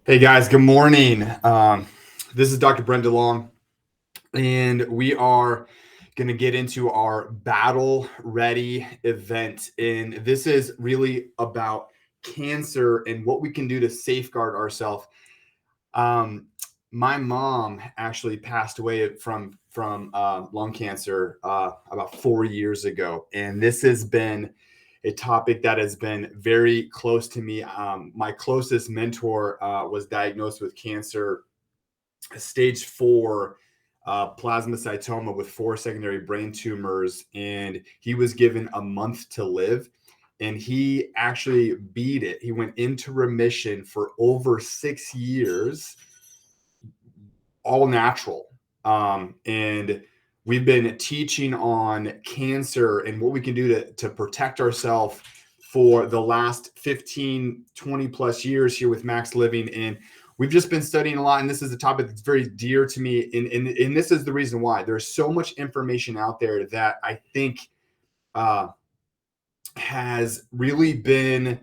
Hey guys, good morning. This is Dr. Brent DeLong, and we are going to get into our Battle Ready event. And this is really about cancer and what we can do to safeguard ourselves. Um, my mom actually passed away from lung cancer about 4 years ago, and this has been a topic that has been very close to me. My closest mentor was diagnosed with cancer, stage four plasmacytoma with four secondary brain tumors, and he was given a month to live. And he actually beat it. He went into remission for over 6 years, all natural. And we've been teaching on cancer and what we can do to protect ourselves for the last 15, 20 plus years here with Max Living. And we've just been studying a lot. And this is a topic that's very dear to me. And this is the reason why there's so much information out there that I think uh, has really been,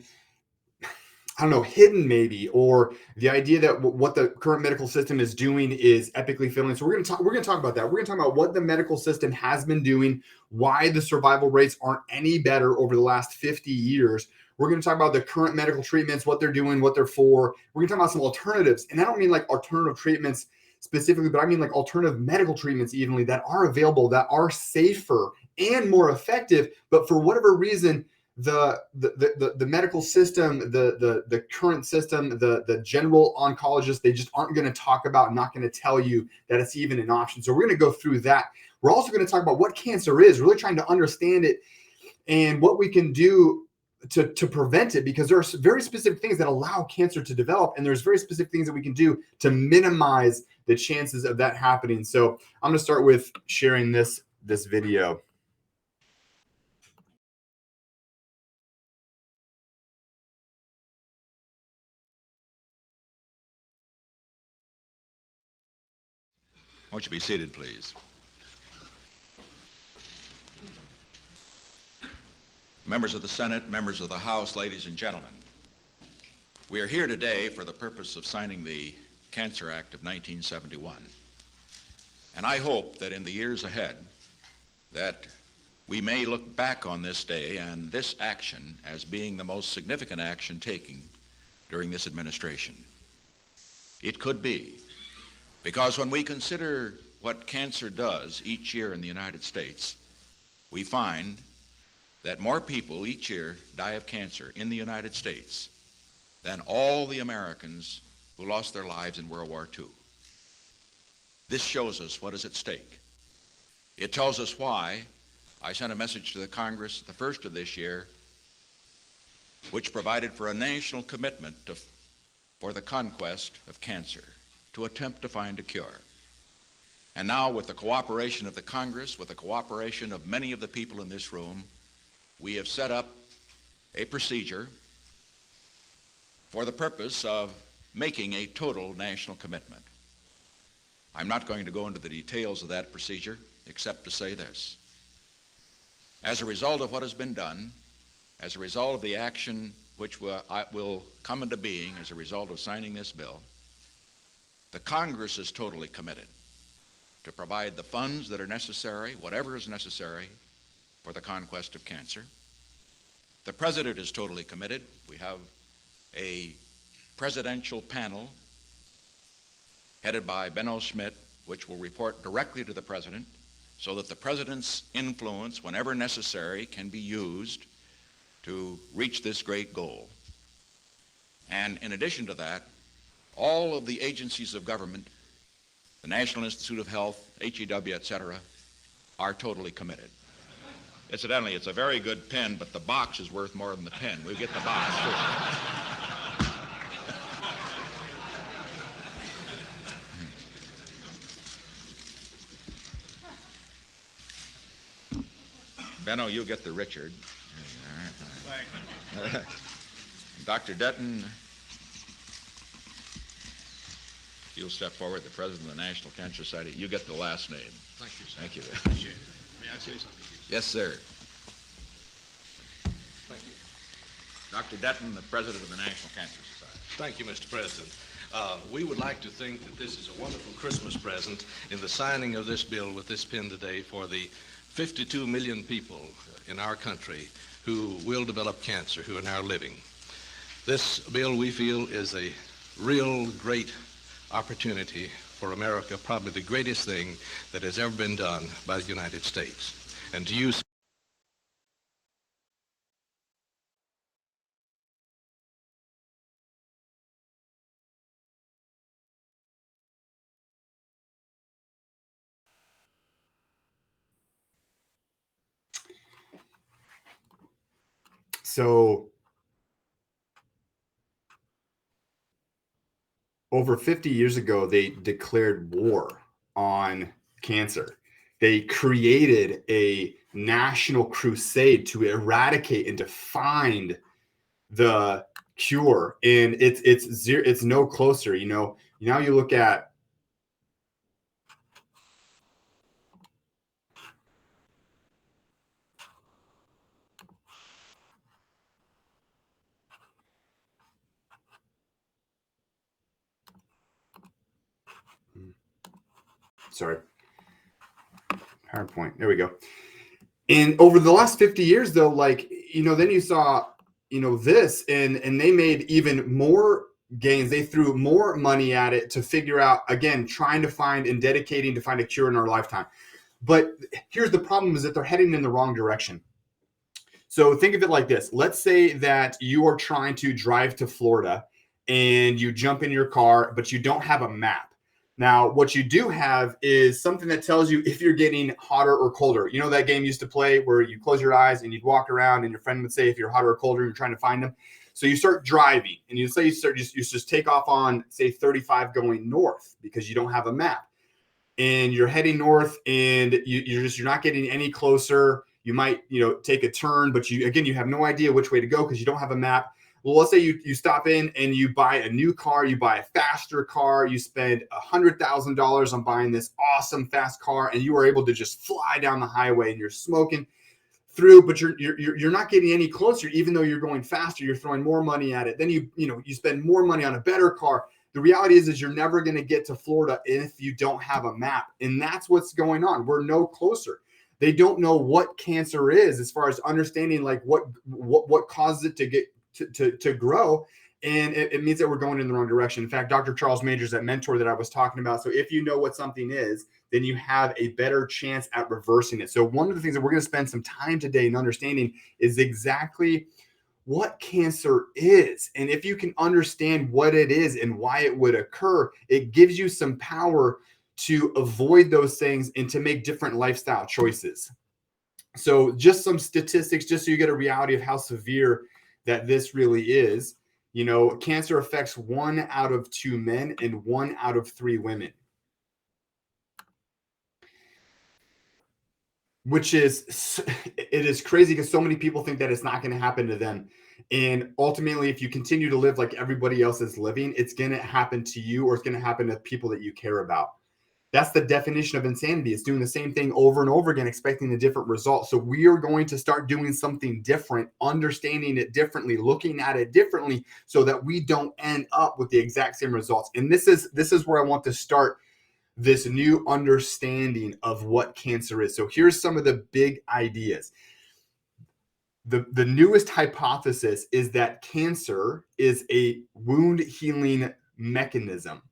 I don't know, hidden maybe, or the idea that what the current medical system is doing is epically failing. So we're gonna talk about that. We're gonna talk about what the medical system has been doing, why the survival rates aren't any better over the last 50 years. We're gonna talk about the current medical treatments, what they're doing, what they're for. We're gonna talk about some alternatives, and I don't mean like alternative treatments specifically, but I mean like alternative medical treatments evenly that are available, that are safer and more effective, but for whatever reason the medical system, the current system, the general oncologist, they just aren't going to talk about, not going to tell you that it's even an option. So we're going to go through that. We're also going to talk about what cancer is, really trying to understand it and what we can do to prevent it, because there are very specific things that allow cancer to develop, and there's very specific things that we can do to minimize the chances of that happening. So I'm going to start with sharing this video. Won't you be seated, please? Members of the Senate, members of the House, ladies and gentlemen, we are here today for the purpose of signing the Cancer Act of 1971. And I hope that in the years ahead that we may look back on this day and this action as being the most significant action taken during this administration. It could be, because when we consider what cancer does each year in the United States, we find that more people each year die of cancer in the United States than all the Americans who lost their lives in World War II. This shows us what is at stake. It tells us why I sent a message to the Congress the first of this year, which provided for a national commitment for the conquest of cancer, to attempt to find a cure. And now, with the cooperation of the Congress, with the cooperation of many of the people in this room, we have set up a procedure for the purpose of making a total national commitment. I'm not going to go into the details of that procedure, except to say this. As a result of what has been done, as a result of the action which will come into being as a result of signing this bill, the Congress is totally committed to provide the funds that are necessary, whatever is necessary, for the conquest of cancer. The President is totally committed. We have a presidential panel headed by Benno Schmidt, which will report directly to the President, so that the President's influence, whenever necessary, can be used to reach this great goal. And in addition to that, all of the agencies of government, the National Institute of Health, HEW, etc., are totally committed. Incidentally, it's a very good pen, but the box is worth more than the pen. We'll get the box too. Benno, you'll get the Richard. All right. Dr. Dutton, you'll step forward, the President of the National Cancer Society. You get the last name. Thank you, sir. Thank you. Appreciate it. May I say something? Yes, sir. Thank you. Dr. Dutton, the President of the National Cancer Society. Thank you, Mr. President. We would like to think that this is a wonderful Christmas present in the signing of this bill with this pen today for the 52 million people in our country who will develop cancer, who are now living. This bill, we feel, is a real great opportunity for America, probably the greatest thing that has ever been done by the United States. And to use So over 50 years ago, they declared war on cancer. They created a national crusade to eradicate and to find the cure. And it's no closer. Now you look at sorry, PowerPoint. There we go. And over the last 50 years, though, then you saw, this, and they made even more gains. They threw more money at it to figure out, again, trying to find and dedicating to find a cure in our lifetime. But here's the problem, is that they're heading in the wrong direction. So think of it like this. Let's say that you are trying to drive to Florida and you jump in your car, but you don't have a map. Now, what you do have is something that tells you if you're getting hotter or colder. You know that game you used to play where you close your eyes and you'd walk around and your friend would say if you're hotter or colder and you're trying to find them. So you start driving and you just take off on, say, 35 going north because you don't have a map. And you're heading north and you're not getting any closer. You might, take a turn, but you have no idea which way to go because you don't have a map. Well, let's say you stop in and you buy a new car, you buy a faster car, you spend $100,000 on buying this awesome fast car, and you are able to just fly down the highway and you're smoking through, but you're not getting any closer, even though you're going faster. You're throwing more money at it. Then you spend more money on a better car. The reality is you're never going to get to Florida if you don't have a map, and that's what's going on. We're no closer. They don't know what cancer is as far as understanding like what causes it to get to grow. And it means that we're going in the wrong direction. In fact, Dr. Charles Majors, that mentor that I was talking about. So if you know what something is, then you have a better chance at reversing it. So one of the things that we're going to spend some time today in understanding is exactly what cancer is. And if you can understand what it is and why it would occur, it gives you some power to avoid those things and to make different lifestyle choices. So just some statistics, just so you get a reality of how severe that this really is. Cancer affects 1 out of 2 men and 1 out of 3 women, which is, it is crazy because so many people think that it's not going to happen to them. And ultimately, if you continue to live like everybody else is living, it's going to happen to you, or it's going to happen to people that you care about. That's the definition of insanity. It's doing the same thing over and over again, expecting a different result. So we are going to start doing something different, understanding it differently, looking at it differently, so that we don't end up with the exact same results. And this is where I want to start this new understanding of what cancer is. So here's some of the big ideas. The newest hypothesis is that cancer is a wound healing mechanism.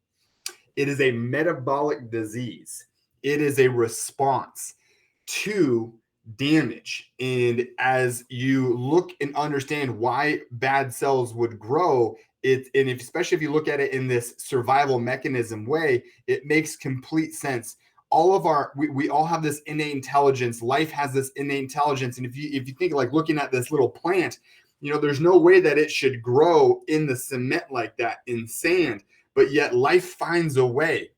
It is a metabolic disease. It is a response to damage. And as you look and understand why bad cells would grow, especially if you look at it in this survival mechanism way, it makes complete sense. We all have this innate intelligence. Life has this innate intelligence. And if you think like looking at this little plant, there's no way that it should grow in the cement like that, in sand. But yet life finds a way.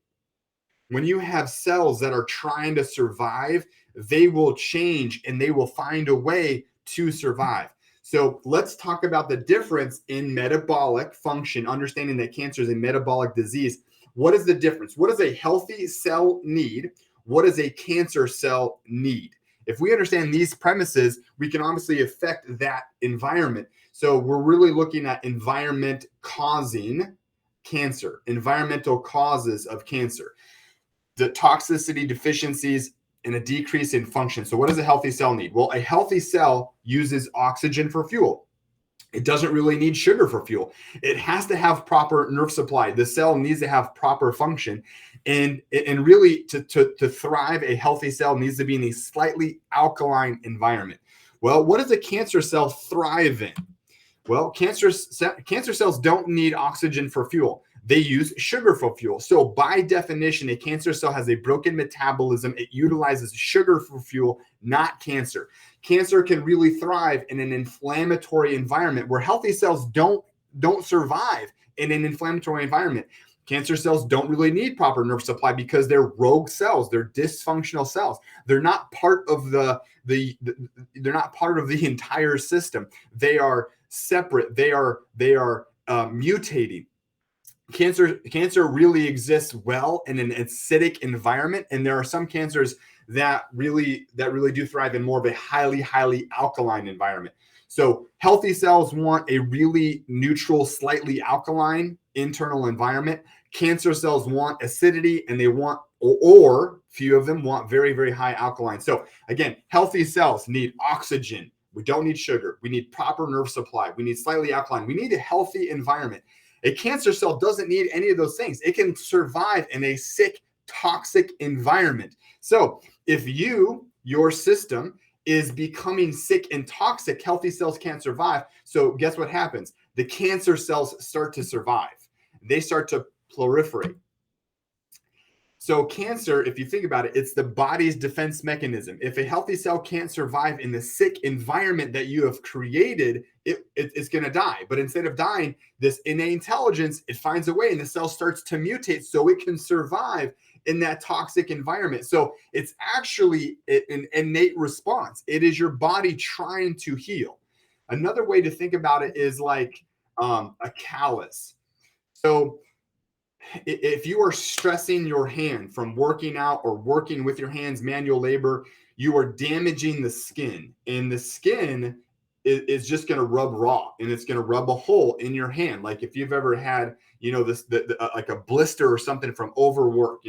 When you have cells that are trying to survive, they will change and they will find a way to survive. So let's talk about the difference in metabolic function, understanding that cancer is a metabolic disease. What is the difference? What does a healthy cell need? What does a cancer cell need? If we understand these premises, we can obviously affect that environment. So we're really looking at environment causing cancer, environmental causes of cancer, the toxicity, deficiencies, and a decrease in function. So what does a healthy cell need? Well, a healthy cell uses oxygen for fuel. It doesn't really need sugar for fuel. It has to have proper nerve supply. The cell needs to have proper function. And really, to thrive, a healthy cell needs to be in a slightly alkaline environment. Well, what does a cancer cell thrive in? Well, cancer cells don't need oxygen for fuel. They use sugar for fuel. So by definition, a cancer cell has a broken metabolism. It utilizes sugar for fuel, not cancer. Cancer can really thrive in an inflammatory environment where healthy cells don't survive in an inflammatory environment. Cancer cells don't really need proper nerve supply because they're rogue cells. They're dysfunctional cells. They're not part of they're not part of the entire system. They are separate. They are mutating. Cancer really exists well in an acidic environment, and there are some cancers that really do thrive in more of a highly alkaline environment. So healthy cells want a really neutral, slightly alkaline internal environment. Cancer cells want acidity, and they want, or few of them want very high alkaline. So again, healthy cells need oxygen. We don't need sugar. We need proper nerve supply. We need slightly alkaline. We need a healthy environment. A cancer cell doesn't need any of those things. It can survive in a sick, toxic environment. So if your system is becoming sick and toxic, healthy cells can't survive. So guess what happens? The cancer cells start to survive. They start to proliferate. So cancer, if you think about it, it's the body's defense mechanism. If a healthy cell can't survive in the sick environment that you have created, it's going to die. But instead of dying, this innate intelligence, it finds a way and the cell starts to mutate so it can survive in that toxic environment. So it's actually an innate response. It is your body trying to heal. Another way to think about it is like a callus. So if you are stressing your hand from working out or working with your hands, manual labor, you are damaging the skin, and the skin is just going to rub raw, and it's going to rub a hole in your hand. Like if you've ever had, like a blister or something from overwork,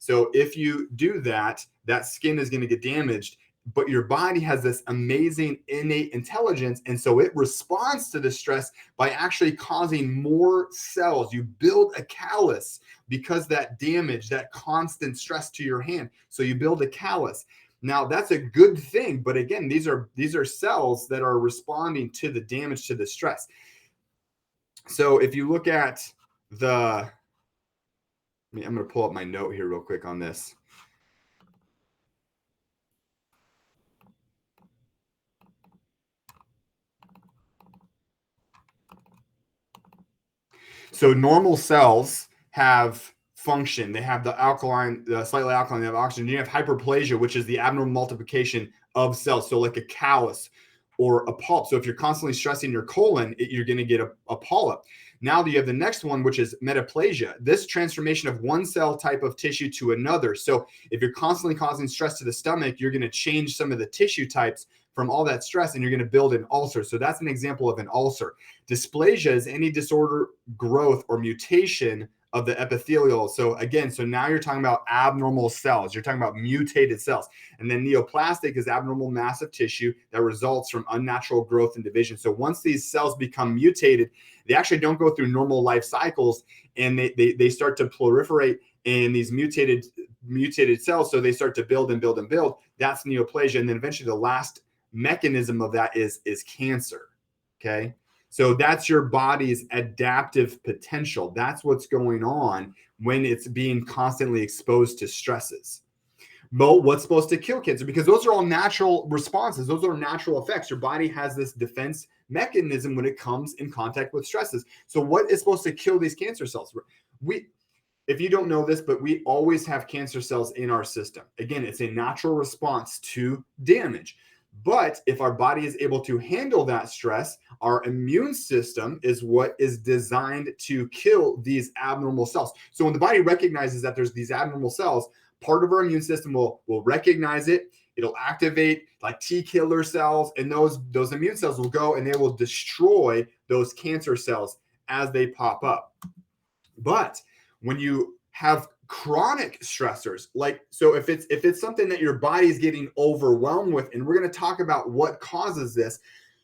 so if you do that, that skin is going to get damaged. But your body has this amazing innate intelligence. And so it responds to the stress by actually causing more cells. You build a callus because that damage, that constant stress to your hand. So you build a callus. Now that's a good thing. But again, these are cells that are responding to the damage, to the stress. So if you look at I'm going to pull up my note here real quick on this. So normal cells have function. They have the alkaline, the slightly alkaline, they have oxygen. You have hyperplasia, which is the abnormal multiplication of cells. So like a callus or a polyp. So if you're constantly stressing your colon, you're going to get a polyp. Now you have the next one, which is metaplasia. This transformation of one cell type of tissue to another. So if you're constantly causing stress to the stomach, you're going to change some of the tissue types from all that stress, and you're going to build an ulcer. So that's an example of an ulcer. Dysplasia is any disorder, growth, or mutation of the epithelial. So now you're talking about abnormal cells. You're talking about mutated cells. And then neoplastic is abnormal mass of tissue that results from unnatural growth and division. So once these cells become mutated, they actually don't go through normal life cycles, and they start to proliferate in these mutated cells. So they start to build and build and build. That's neoplasia. And then eventually the last mechanism of that is cancer. Okay. So that's your body's adaptive potential. That's what's going on when it's being constantly exposed to stresses. But what's supposed to kill cancer? Because those are all natural responses. Those are natural effects. Your body has this defense mechanism when it comes in contact with stresses. So what is supposed to kill these cancer cells? If you don't know this, but we always have cancer cells in our system. Again, it's a natural response to damage. But if our body is able to handle that stress, our immune system is what is designed to kill these abnormal cells. So when the body recognizes that there's these abnormal cells, part of our immune system will recognize it. It'll activate like T killer cells, and those immune cells will go and they will destroy those cancer cells as they pop up. But when you have chronic stressors, like, so if it's something that your body is getting overwhelmed with, and we're going to talk about what causes this,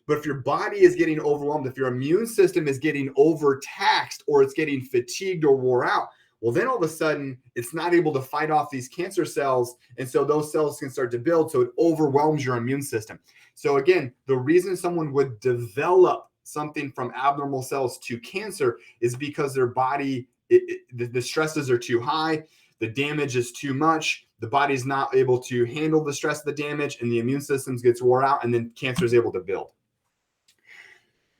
but if your body is getting overwhelmed, if your immune system is getting overtaxed, or it's getting fatigued or wore out, well, then all of a sudden it's not able to fight off these cancer cells. And so those cells can start to build. So it overwhelms your immune system. So again, the reason someone would develop something from abnormal cells to cancer is because their body, the stresses are too high, the damage is too much, the body's not able to handle the stress of the damage, and the immune system gets wore out, and then cancer is able to build.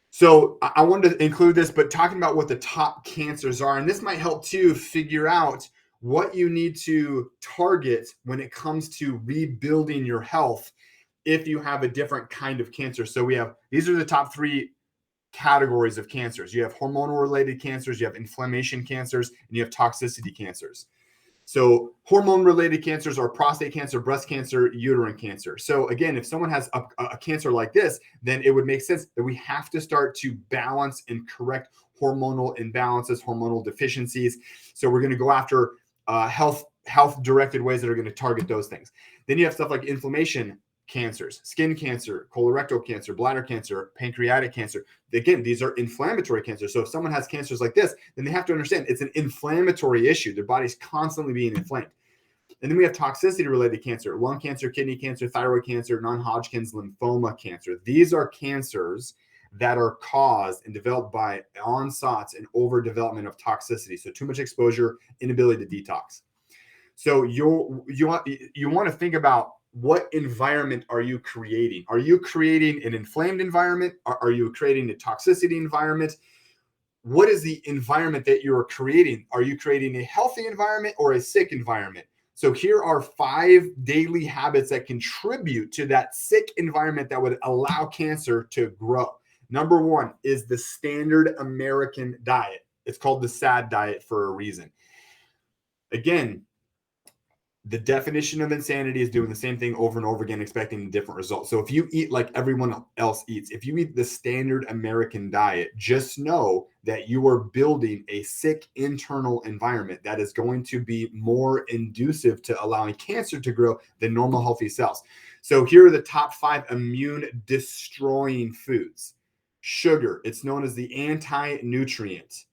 So I wanted to include this, but talking about what the top cancers are, and this might help to figure out what you need to target when it comes to rebuilding your health if you have a different kind of cancer. So these are the top 3 categories of cancers. You have hormonal related cancers, you have inflammation cancers, and you have toxicity cancers. So hormone-related cancers are prostate cancer, breast cancer, uterine cancer. So again, if someone has a cancer like this, then it would make sense that we have to start to balance and correct hormonal imbalances, hormonal deficiencies. So we're going to go after health-directed ways that are going to target those things. Then you have stuff like inflammation cancers, skin cancer, colorectal cancer, bladder cancer, pancreatic cancer. Again, these are inflammatory cancers. So if someone has cancers like this, then they have to understand it's an inflammatory issue. Their body's constantly being inflamed. And then we have toxicity related cancer, lung cancer, kidney cancer, thyroid cancer, non-Hodgkin's lymphoma cancer. These are cancers that are caused and developed by onsets and overdevelopment of toxicity. So too much exposure, inability to detox. So you want to think about, what environment are you creating? Are you creating an inflamed environment? Are you creating a toxicity environment? What is the environment that you're creating? Are you creating a healthy environment or a sick environment? So here are 5 daily habits that contribute to that sick environment that would allow cancer to grow. Number 1 is the standard American diet. It's called the SAD diet for a reason. Again, the definition of insanity is doing the same thing over and over again, expecting different results. So if you eat like everyone else eats, if you eat the standard American diet, just know that you are building a sick internal environment that is going to be more inducive to allowing cancer to grow than normal healthy cells. So here are the top 5 immune destroying foods. Sugar, it's known as the anti-nutrient.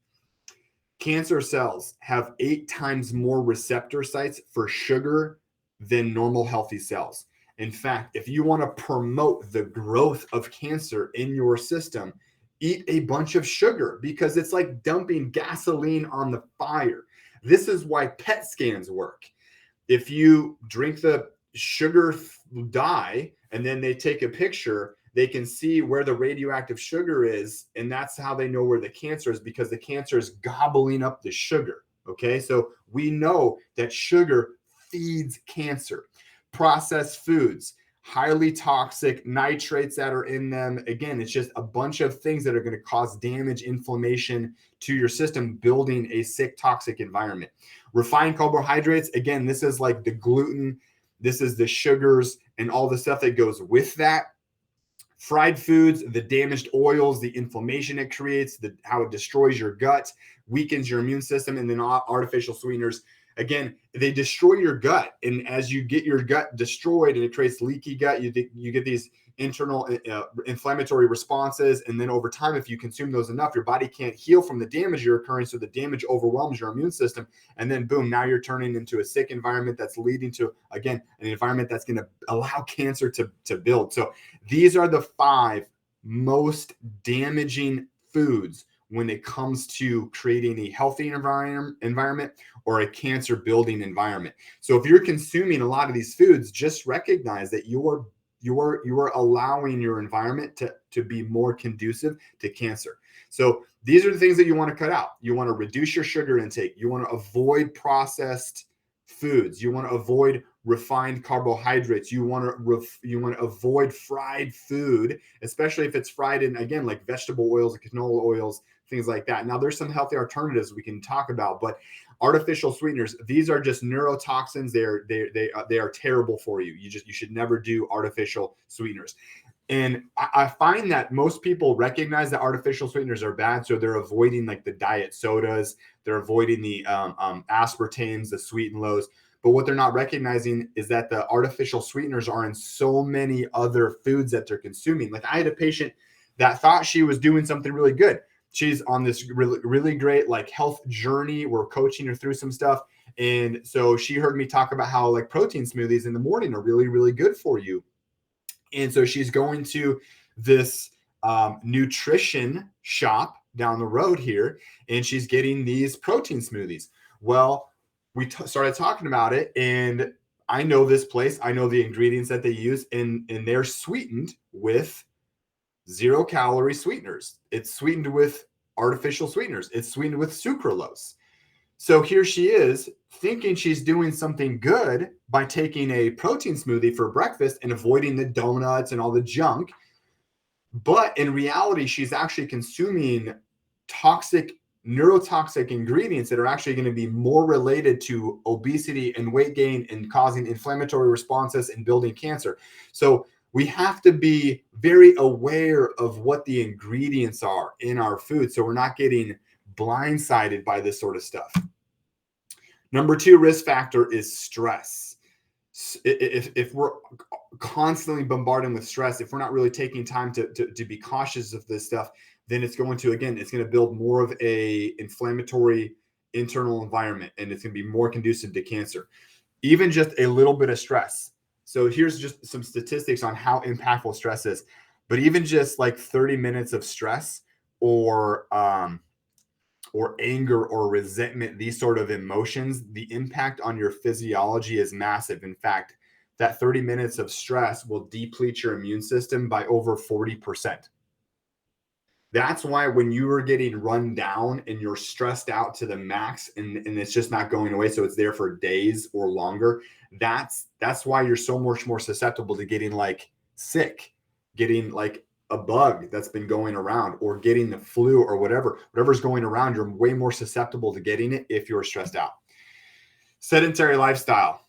Cancer cells have 8 times more receptor sites for sugar than normal healthy cells. In fact, if you want to promote the growth of cancer in your system, eat a bunch of sugar, because it's like dumping gasoline on the fire. This is why PET scans work. If you drink the sugar dye and then they take a picture, they can see where the radioactive sugar is, and that's how they know where the cancer is, because the cancer is gobbling up the sugar. Okay, so we know that sugar feeds cancer. Processed foods, highly toxic nitrates that are in them. Again, it's just a bunch of things that are going to cause damage, inflammation to your system, building a sick, toxic environment. Refined carbohydrates, again, this is like the gluten, this is the sugars and all the stuff that goes with that. Fried foods, the damaged oils, the inflammation it creates, how it destroys your gut, weakens your immune system, and then artificial sweeteners. Again, they destroy your gut, and as you get your gut destroyed and it creates leaky gut, you get these internal inflammatory responses, and then over time, if you consume those enough, your body can't heal from the damage you're occurring, so the damage overwhelms your immune system, and then boom, now you're turning into a sick environment that's leading to, again, an environment that's going to allow cancer to build. So these are the 5 most damaging foods when it comes to creating a healthy environment or a cancer building environment. So if you're consuming a lot of these foods, just recognize that you are allowing your environment to be more conducive to cancer. So these are the things that you want to cut out. You want to reduce your sugar intake. You want to avoid processed foods. You want to avoid refined carbohydrates. You want to avoid fried food, especially if it's fried in, again, like vegetable oils and canola oils, things like that. Now, there's some healthy alternatives we can talk about, but artificial sweeteners, these are just neurotoxins. They are terrible for you. You should never do artificial sweeteners. And I find that most people recognize that artificial sweeteners are bad, so they're avoiding like the diet sodas, they're avoiding the aspartames, the sweet and lows. But what they're not recognizing is that the artificial sweeteners are in so many other foods that they're consuming. Like I had a patient that thought she was doing something really good. She's on this really, really great like health journey. We're coaching her through some stuff. And so she heard me talk about how like protein smoothies in the morning are really, really good for you. And so she's going to this nutrition shop down the road here, and she's getting these protein smoothies. Well, we started talking about it, and I know this place. I know the ingredients that they use, and they're sweetened with 0-calorie sweeteners. It's sweetened with artificial sweeteners. It's sweetened with sucralose. So here she is thinking she's doing something good by taking a protein smoothie for breakfast and avoiding the donuts and all the junk. But in reality, she's actually consuming toxic, neurotoxic ingredients that are actually going to be more related to obesity and weight gain and causing inflammatory responses and building cancer. So we have to be very aware of what the ingredients are in our food so we're not getting blindsided by this sort of stuff. Number 2 risk factor is stress. If we're constantly bombarded with stress, if we're not really taking time to be cautious of this stuff, then it's going to build more of a inflammatory internal environment, and it's going to be more conducive to cancer. Even just a little bit of stress. So here's just some statistics on how impactful stress is. But even just like 30 minutes of stress or anger or resentment, these sort of emotions, the impact on your physiology is massive. In fact, that 30 minutes of stress will deplete your immune system by over 40%. That's why when you are getting run down and you're stressed out to the max and it's just not going away, so it's there for days or longer, that's why you're so much more susceptible to getting like sick, getting like a bug that's been going around, or getting the flu or whatever's going around. You're way more susceptible to getting it if you're stressed out. Sedentary lifestyle.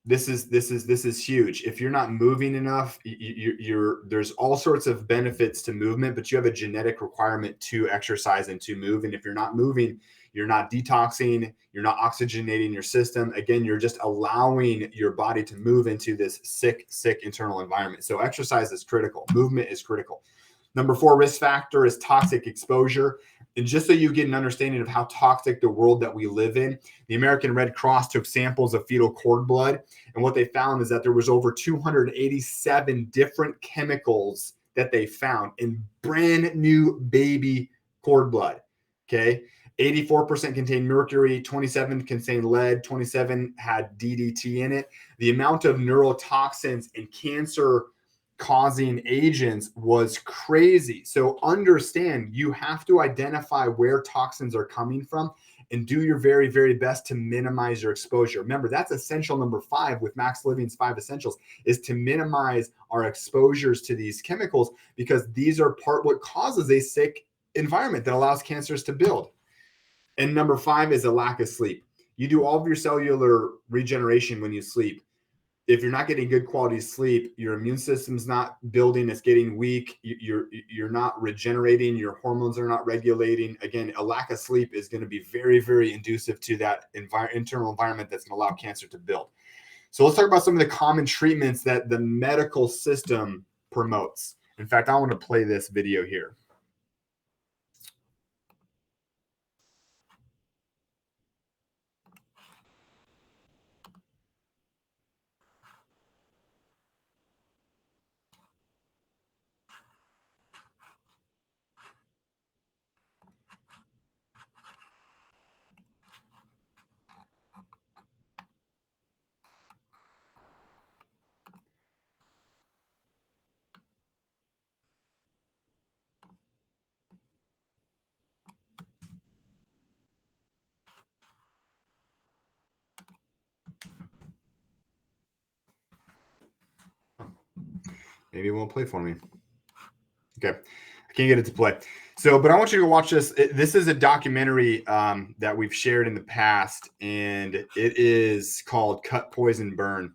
This is huge. If you're not moving enough, there's all sorts of benefits to movement, but you have a genetic requirement to exercise and to move. And if you're not moving, you're not detoxing, you're not oxygenating your system. Again, you're just allowing your body to move into this sick internal environment. So exercise is critical. Movement is critical. Number 4 risk factor is toxic exposure. And just so you get an understanding of how toxic the world that we live in, the American Red Cross took samples of fetal cord blood. And what they found is that there was over 287 different chemicals that they found in brand new baby cord blood. Okay. 84% contained mercury, 27 contained lead, 27 had DDT in it. The amount of neurotoxins and cancer causing agents was crazy. So understand, you have to identify where toxins are coming from and do your very, very best to minimize your exposure. Remember, that's essential number 5 with Max Living's 5 essentials, is to minimize our exposures to these chemicals, because these are what causes a sick environment that allows cancers to build. And number 5 is a lack of sleep. You do all of your cellular regeneration when you sleep. If you're not getting good quality sleep, your immune system's not building, it's getting weak, you're not regenerating, your hormones are not regulating. Again, a lack of sleep is going to be very, very inducive to that internal environment that's going to allow cancer to build. So let's talk about some of the common treatments that the medical system promotes. In fact, I want to play this video here. Maybe it won't play for me. Okay. I can't get it to play. So, but I want you to watch this. This is a documentary that we've shared in the past, and it is called Cut, Poison, Burn.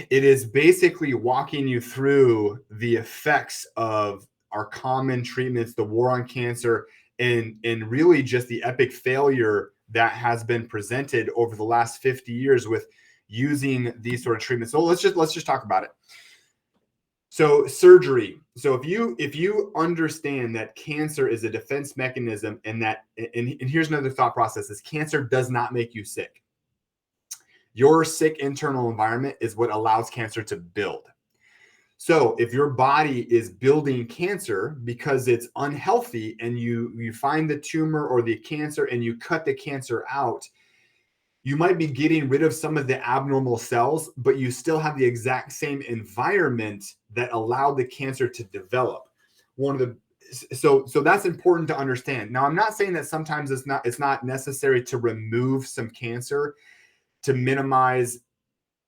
It is basically walking you through the effects of our common treatments, the war on cancer, and really just the epic failure that has been presented over the last 50 years with using these sort of treatments. So let's just talk about it. So surgery. So if you understand that cancer is a defense mechanism, and here's another thought process: is cancer does not make you sick. Your sick internal environment is what allows cancer to build. So if your body is building cancer because it's unhealthy, and you find the tumor or the cancer and you cut the cancer out, you might be getting rid of some of the abnormal cells, but you still have the exact same environment that allowed the cancer to develop. So that's important to understand. Now, I'm not saying that sometimes it's not necessary to remove some cancer to minimize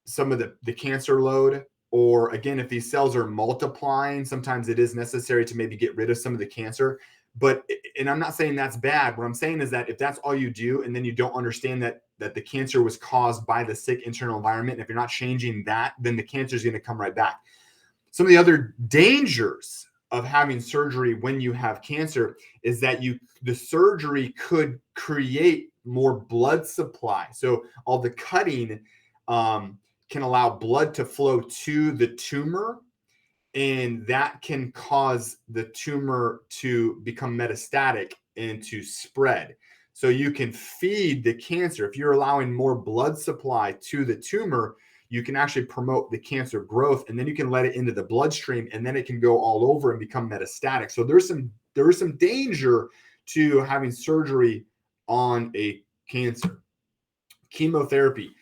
some of the cancer load. Or again, if these cells are multiplying, sometimes it is necessary to maybe get rid of some of the cancer. And I'm not saying that's bad. What I'm saying is that if that's all you do, and then you don't understand that the cancer was caused by the sick internal environment, and if you're not changing that, then the cancer is going to come right back. Some of the other dangers of having surgery when you have cancer is that the surgery could create more blood supply. So all the cutting can allow blood to flow to the tumor, and that can cause the tumor to become metastatic and to spread. So you can feed the cancer. If you're allowing more blood supply to the tumor, you can actually promote the cancer growth, and then you can let it into the bloodstream, and then it can go all over and become metastatic. So there is some danger to having surgery on a cancer. Chemotherapy.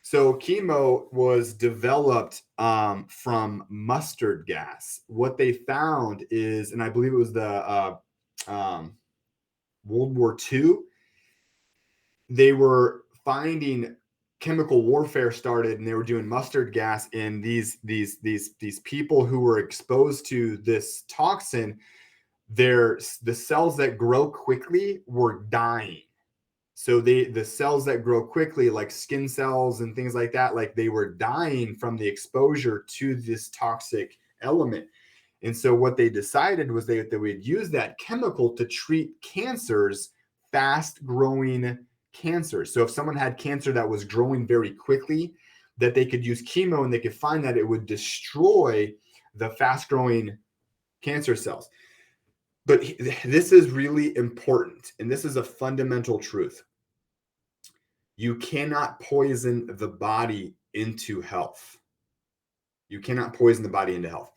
So chemo was developed from mustard gas. What they found is, and I believe it was the World War II, they were finding chemical warfare started, and they were doing mustard gas, and these people who were exposed to this toxin, the cells that grow quickly were dying. So the cells that grow quickly, like skin cells and things like that, like they were dying from the exposure to this toxic element. And so what they decided was they would use that chemical to treat cancers, fast growing cancers. So if someone had cancer that was growing very quickly, that they could use chemo, and they could find that it would destroy the fast growing cancer cells. But this is really important, and this is a fundamental truth. You cannot poison the body into health. You cannot poison the body into health.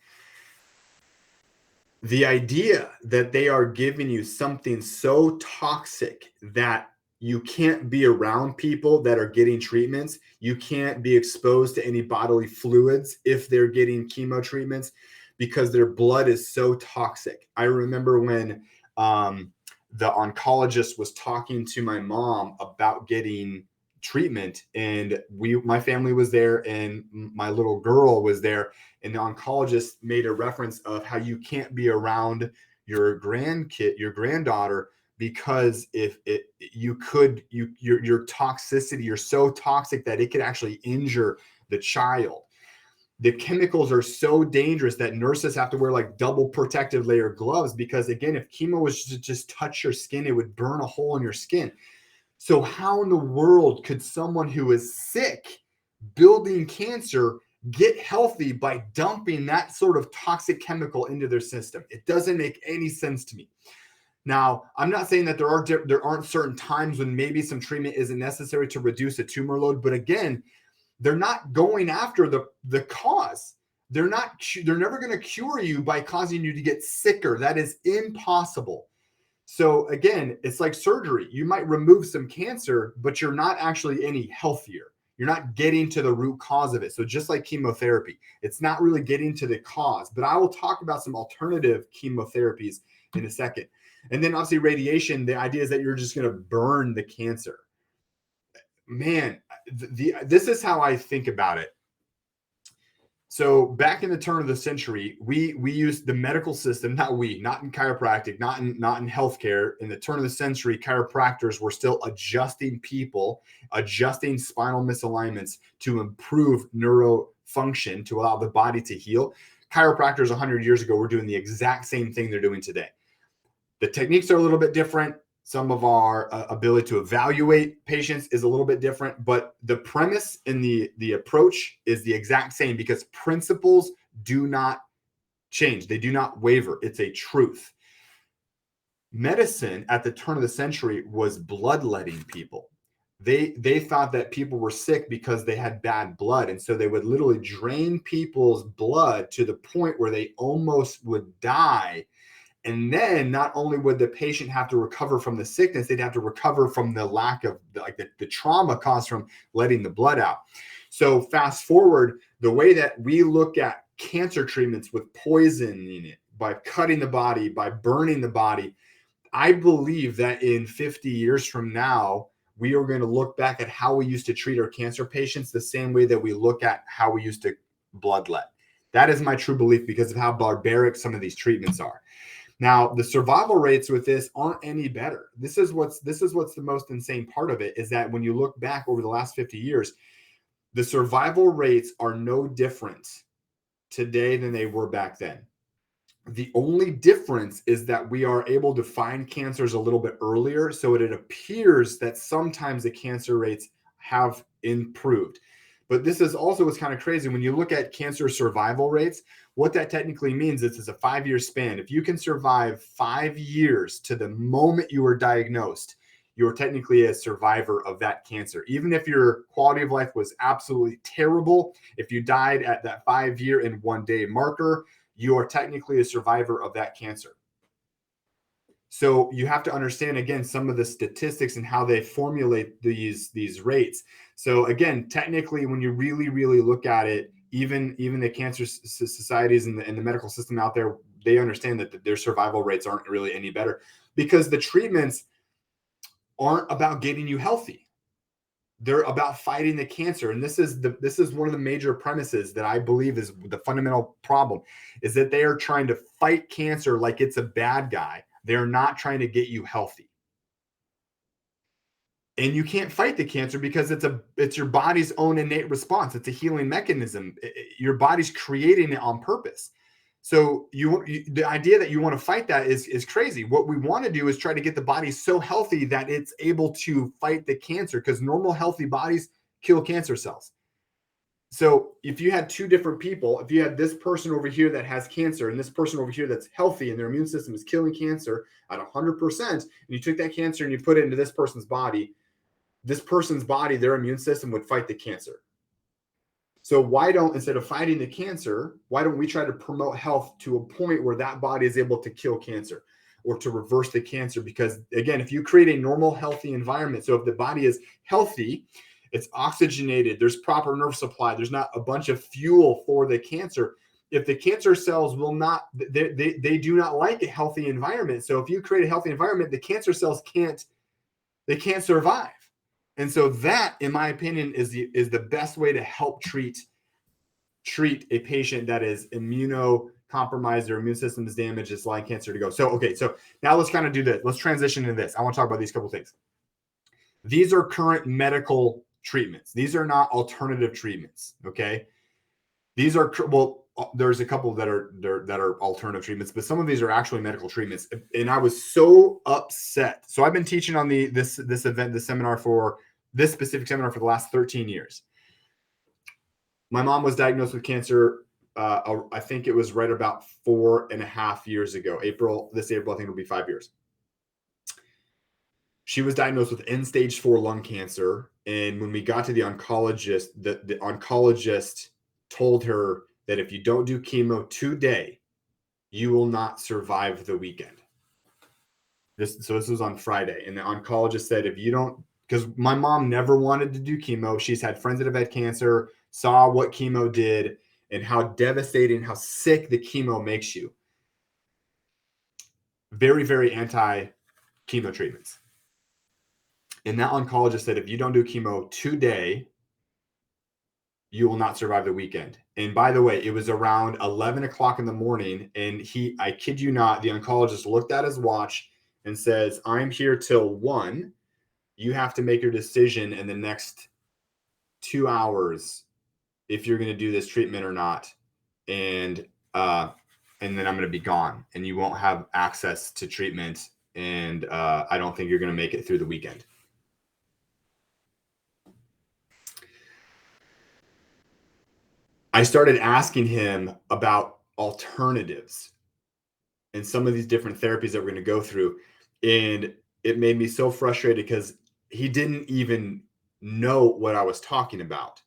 The idea that they are giving you something so toxic that you can't be around people that are getting treatments, you can't be exposed to any bodily fluids if they're getting chemo treatments, because their blood is so toxic. I remember when the oncologist was talking to my mom about getting treatment, and my family was there, and my little girl was there, and the oncologist made a reference of how you can't be around your granddaughter, because if your toxicity, you're so toxic that it could actually injure the child. The chemicals are so dangerous that nurses have to wear like double protective layer gloves, because again, if chemo was to just touch your skin, it would burn a hole in your skin. So how in the world could someone who is sick, building cancer, get healthy by dumping that sort of toxic chemical into their system? It doesn't make any sense to me. Now, I'm not saying that there aren't certain times when maybe some treatment isn't necessary to reduce a tumor load, but again, they're not going after the cause. They're never going to cure you by causing you to get sicker. That is impossible. So again, it's like surgery. You might remove some cancer, but you're not actually any healthier. You're not getting to the root cause of it. So just like chemotherapy, it's not really getting to the cause. But I will talk about some alternative chemotherapies in a second. And then obviously radiation, the idea is that you're just going to burn the cancer. Man, this is how I think about it. So back in the turn of the century, we used the medical system, not in chiropractic, not in healthcare. In the turn of the century, chiropractors were still adjusting people, adjusting spinal misalignments to improve neurofunction, to allow the body to heal. Chiropractors 100 years ago were doing the exact same thing they're doing today. The techniques are a little bit different. Some of our ability to evaluate patients is a little bit different, but the premise and the approach is the exact same because principles do not change. They do not waver. It's a truth. Medicine at the turn of the century was bloodletting people. They thought that people were sick because they had bad blood, and so they would literally drain people's blood to the point where they almost would die. And then not only would the patient have to recover from the sickness, they'd have to recover from the lack of the trauma caused from letting the blood out. So fast forward, the way that we look at cancer treatments with poison in it, by cutting the body, by burning the body, I believe that in 50 years from now, we are going to look back at how we used to treat our cancer patients the same way that we look at how we used to bloodlet. That is my true belief because of how barbaric some of these treatments are. Now, the survival rates with this aren't any better. This is what's the most insane part of it, is that when you look back over the last 50 years, the survival rates are no different today than they were back then. The only difference is that we are able to find cancers a little bit earlier, so it appears that sometimes the cancer rates have improved. But this is also what's kind of crazy. When you look at cancer survival rates, what that technically means is it's a 5-year span. If you can survive 5 years to the moment you were diagnosed, you're technically a survivor of that cancer. Even if your quality of life was absolutely terrible, if you died at that 5-year and 1-day marker, you are technically a survivor of that cancer. So you have to understand, again, some of the statistics and how they formulate these rates. So again, technically, when you really look at it, even the cancer societies and the medical system out there, they understand that their survival rates aren't really any better because the treatments aren't about getting you healthy. They're about fighting the cancer. And this is one of the major premises that I believe is the fundamental problem, is that they are trying to fight cancer like it's a bad guy. They're not trying to get you healthy. And you can't fight the cancer because it's your body's own innate response. It's a healing mechanism. Your body's creating it on purpose. So the idea that you want to fight that is crazy. What we want to do is try to get the body so healthy that it's able to fight the cancer, because normal healthy bodies kill cancer cells. So if you had two different people, if you had this person over here that has cancer and this person over here that's healthy and their immune system is killing cancer at 100%, and you took that cancer and you put it into this person's body, their immune system would fight the cancer. So instead of fighting the cancer, why don't we try to promote health to a point where that body is able to kill cancer or to reverse the cancer? Because again, if you create a normal, healthy environment, so if the body is healthy, it's oxygenated, there's proper nerve supply, there's not a bunch of fuel for the cancer. If the cancer cells they do not like a healthy environment. So if you create a healthy environment, the cancer cells can't survive. And so that, in my opinion, is the best way to help treat a patient that is immunocompromised, their immune system is damaged, it's lung cancer to go. So now let's kind of do this. Let's transition into this. I want to talk about these couple things. These are current medical treatments. These are not alternative treatments. Okay. These are, there's a couple that are alternative treatments, but some of these are actually medical treatments. And I was so upset. So I've been teaching on this specific seminar for the last 13 years. My mom was diagnosed with cancer. I think it was right about 4.5 years ago. This April, I think it'll be 5 years. She was diagnosed with end-stage 4 lung cancer. And when we got to the oncologist, the oncologist told her that if you don't do chemo today, you will not survive the weekend. This was on Friday. And the oncologist said, if you don't, because my mom never wanted to do chemo. She's had friends that have had cancer, saw what chemo did and how devastating, how sick the chemo makes you. Very, very anti-chemo treatments. And that oncologist said, if you don't do chemo today, you will not survive the weekend. And by the way, it was around 11 o'clock in the morning. And I kid you not, the oncologist looked at his watch and says, I'm here till 1. You have to make your decision in the next 2 hours if you're going to do this treatment or not. And then I'm going to be gone and you won't have access to treatment. And I don't think you're going to make it through the weekend. I started asking him about alternatives and some of these different therapies that we're going to go through. And it made me so frustrated because he didn't even know what I was talking about.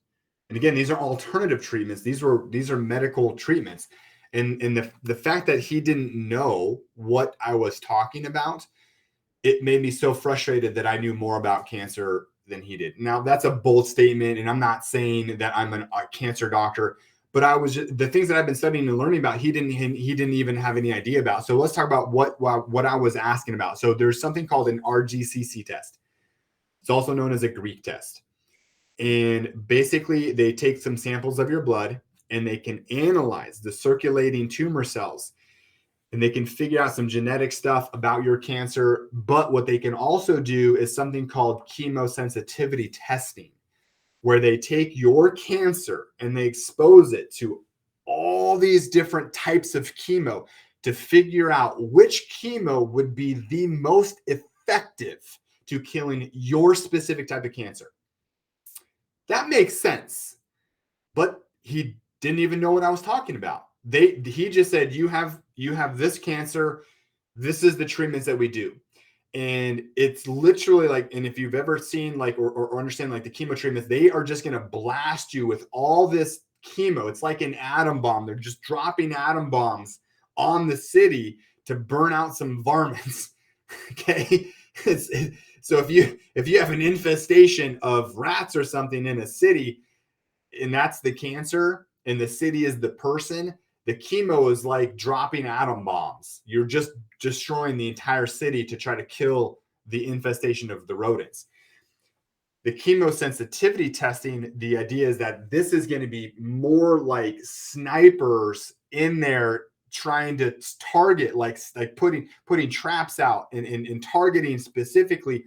And again, these are alternative treatments. These are medical treatments. And the fact that he didn't know what I was talking about, it made me so frustrated that I knew more about cancer than he did. Now, that's a bold statement, and I'm not saying that I'm a cancer doctor, but the things that I've been studying and learning about, he didn't even have any idea about. So let's talk about what I was asking about. So there's something called an RGCC test. It's also known as a Greek test. And basically, they take some samples of your blood and they can analyze the circulating tumor cells and they can figure out some genetic stuff about your cancer. But what they can also do is something called chemosensitivity testing, where they take your cancer and they expose it to all these different types of chemo to figure out which chemo would be the most effective to killing your specific type of cancer. That makes sense, but he didn't even know what I was talking about. He just said, you have this cancer. This is the treatments that we do. And it's literally like, and if you've ever seen like, or understand like the chemo treatments, they are just going to blast you with all this chemo. It's like an atom bomb. They're just dropping atom bombs on the city to burn out some varmints. Okay. So if you have an infestation of rats or something in a city, and that's the cancer, and the city is the person, the chemo is like dropping atom bombs. You're just destroying the entire city to try to kill the infestation of the rodents. The chemosensitivity testing, the idea is that this is going to be more like snipers in there trying to target, like putting traps out and targeting specifically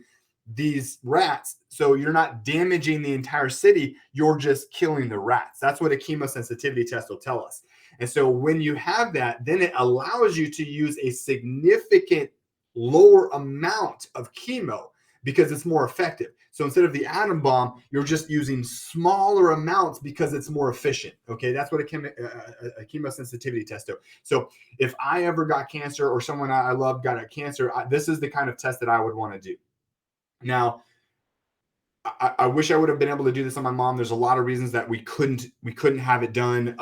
these rats. So you're not damaging the entire city, you're just killing the rats. That's what a chemosensitivity test will tell us. And so when you have that, then it allows you to use a significant lower amount of chemo because it's more effective. So instead of the atom bomb, you're just using smaller amounts because it's more efficient. Okay, that's what a chemosensitivity test does. So if I ever got cancer or someone I love got a cancer, this is the kind of test that I would want to do. Now, I wish I would have been able to do this on my mom. There's a lot of reasons that we couldn't have it done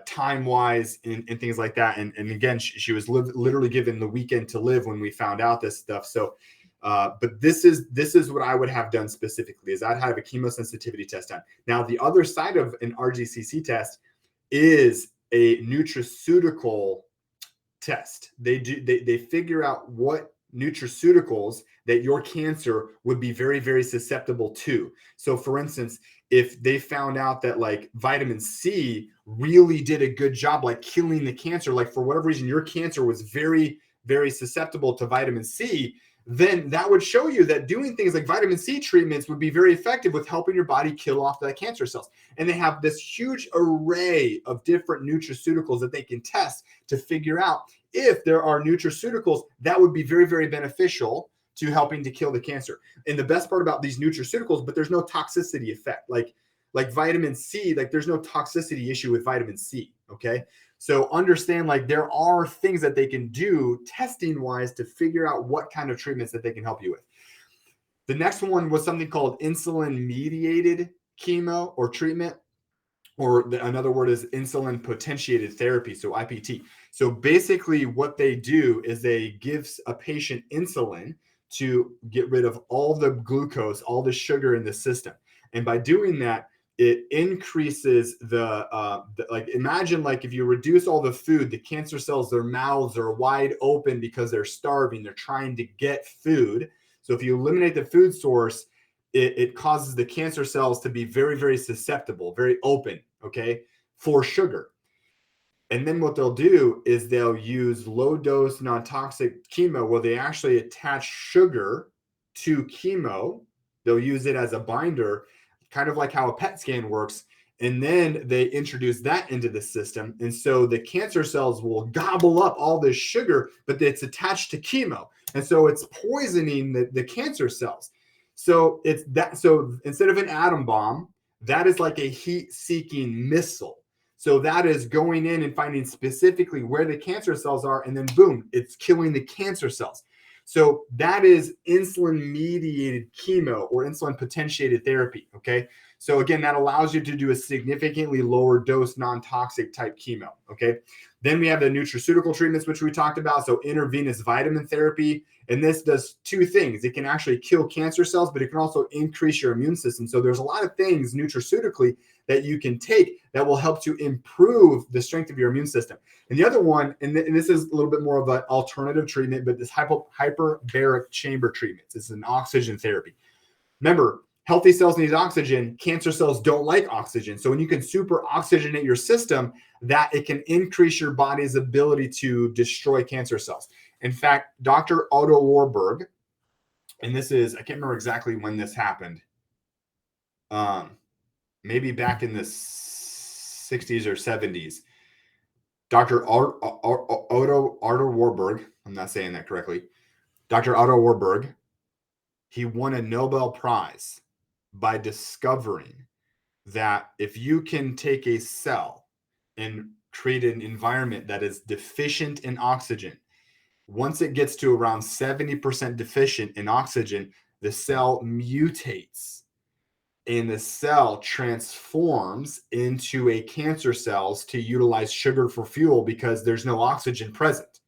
time-wise and things like that. And again, she was literally given the weekend to live when we found out this stuff. So, but this is what I would have done specifically, is I'd have a chemosensitivity test done. Now, the other side of an RGCC test is a nutraceutical test. They figure out what nutraceuticals that your cancer would be very, very susceptible to. So for instance, if they found out that like vitamin C really did a good job, like killing the cancer, like for whatever reason, your cancer was very, very susceptible to vitamin C, then that would show you that doing things like vitamin C treatments would be very effective with helping your body kill off the cancer cells. And they have this huge array of different nutraceuticals that they can test to figure out if there are nutraceuticals that would be very, very beneficial to helping to kill the cancer. And the best part about these nutraceuticals, but there's no toxicity effect. Like vitamin C, like there's no toxicity issue with vitamin C, okay? So understand, like there are things that they can do testing wise to figure out what kind of treatments that they can help you with. The next one was something called insulin mediated chemo or treatment, or another word is insulin potentiated therapy, so IPT. So basically what they do is they give a patient insulin to get rid of all the glucose, all the sugar in the system. And by doing that, it increases like imagine like if you reduce all the food, the cancer cells, their mouths are wide open because they're starving, they're trying to get food. So if you eliminate the food source, it causes the cancer cells to be very, very susceptible, very open, okay, for sugar. And then what they'll do is they'll use low dose non-toxic chemo where they actually attach sugar to chemo. They'll use it as a binder, kind of like how a PET scan works. And then they introduce that into the system. And so the cancer cells will gobble up all this sugar, but it's attached to chemo. And so it's poisoning the cancer cells. So it's that. So instead of an atom bomb, that is like a heat-seeking missile. So that is going in and finding specifically where the cancer cells are, and then boom, it's killing the cancer cells. So that is insulin-mediated chemo or insulin-potentiated therapy, okay? So again, that allows you to do a significantly lower dose non-toxic type chemo, okay? Then we have the nutraceutical treatments, which we talked about. So intravenous vitamin therapy, and this does two things. It can actually kill cancer cells, but it can also increase your immune system. So there's a lot of things nutraceutically that you can take that will help to improve the strength of your immune system. And the other one, and this is a little bit more of an alternative treatment, but this hyperbaric chamber treatments. It's an oxygen therapy. Remember, healthy cells need oxygen. Cancer cells don't like oxygen. So when you can super oxygenate your system, that it can increase your body's ability to destroy cancer cells. In fact, Dr. Otto Warburg, and this is, I can't remember exactly when this happened. Maybe back in the 60s or 70s. Dr. Otto Warburg, I'm not saying that correctly. Dr. Otto Warburg, he won a Nobel Prize by discovering that if you can take a cell and create an environment that is deficient in oxygen, once it gets to around 70% deficient in oxygen, the cell mutates and the cell transforms into a cancer cells to utilize sugar for fuel because there's no oxygen present.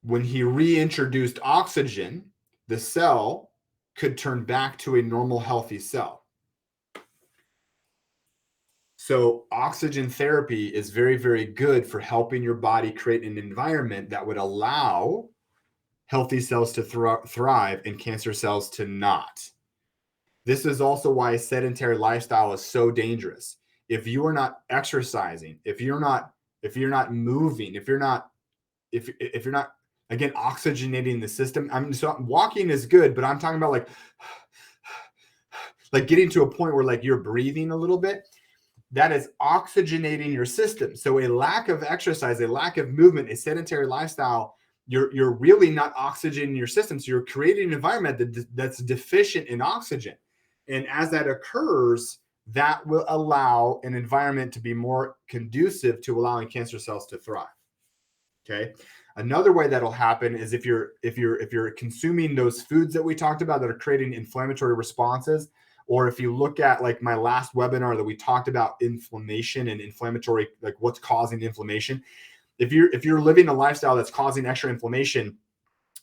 When he reintroduced oxygen, the cell could turn back to a normal, healthy cell. So oxygen therapy is very, very good for helping your body create an environment that would allow healthy cells to thrive and cancer cells to not. This is also why a sedentary lifestyle is so dangerous. If you are not exercising, if you're not moving, if you're not again oxygenating the system. So walking is good, but I'm talking about like getting to a point where like you're breathing a little bit. That is oxygenating your system. So a lack of exercise, a lack of movement, a sedentary lifestyle, you're really not oxygenating your system. So you're creating an environment that's deficient in oxygen. And as that occurs, that will allow an environment to be more conducive to allowing cancer cells to thrive. Okay. Another way that'll happen is if you're consuming those foods that we talked about that are creating inflammatory responses, or if you look at like my last webinar that we talked about inflammation and inflammatory, like what's causing inflammation. If you're living a lifestyle that's causing extra inflammation,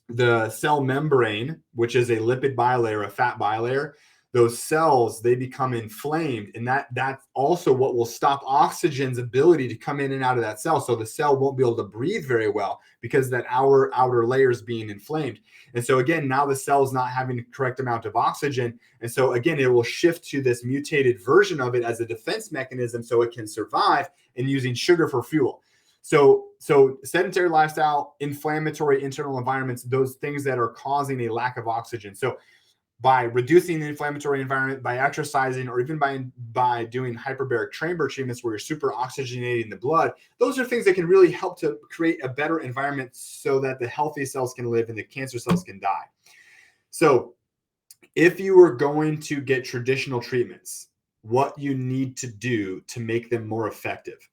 the cell membrane, which is a lipid bilayer, a fat bilayer, those cells, they become inflamed, and that's also what will stop oxygen's ability to come in and out of that cell. So the cell won't be able to breathe very well because that outer layer is being inflamed. And so again, now the cell is not having the correct amount of oxygen. And so again, it will shift to this mutated version of it as a defense mechanism so it can survive and using sugar for fuel. So sedentary lifestyle, inflammatory internal environments, those things that are causing a lack of oxygen. So by reducing the inflammatory environment, by exercising, or even by doing hyperbaric chamber treatments where you're super oxygenating the blood, those are things that can really help to create a better environment so that the healthy cells can live and the cancer cells can die. So if you are going to get traditional treatments, what you need to do to make them more effective.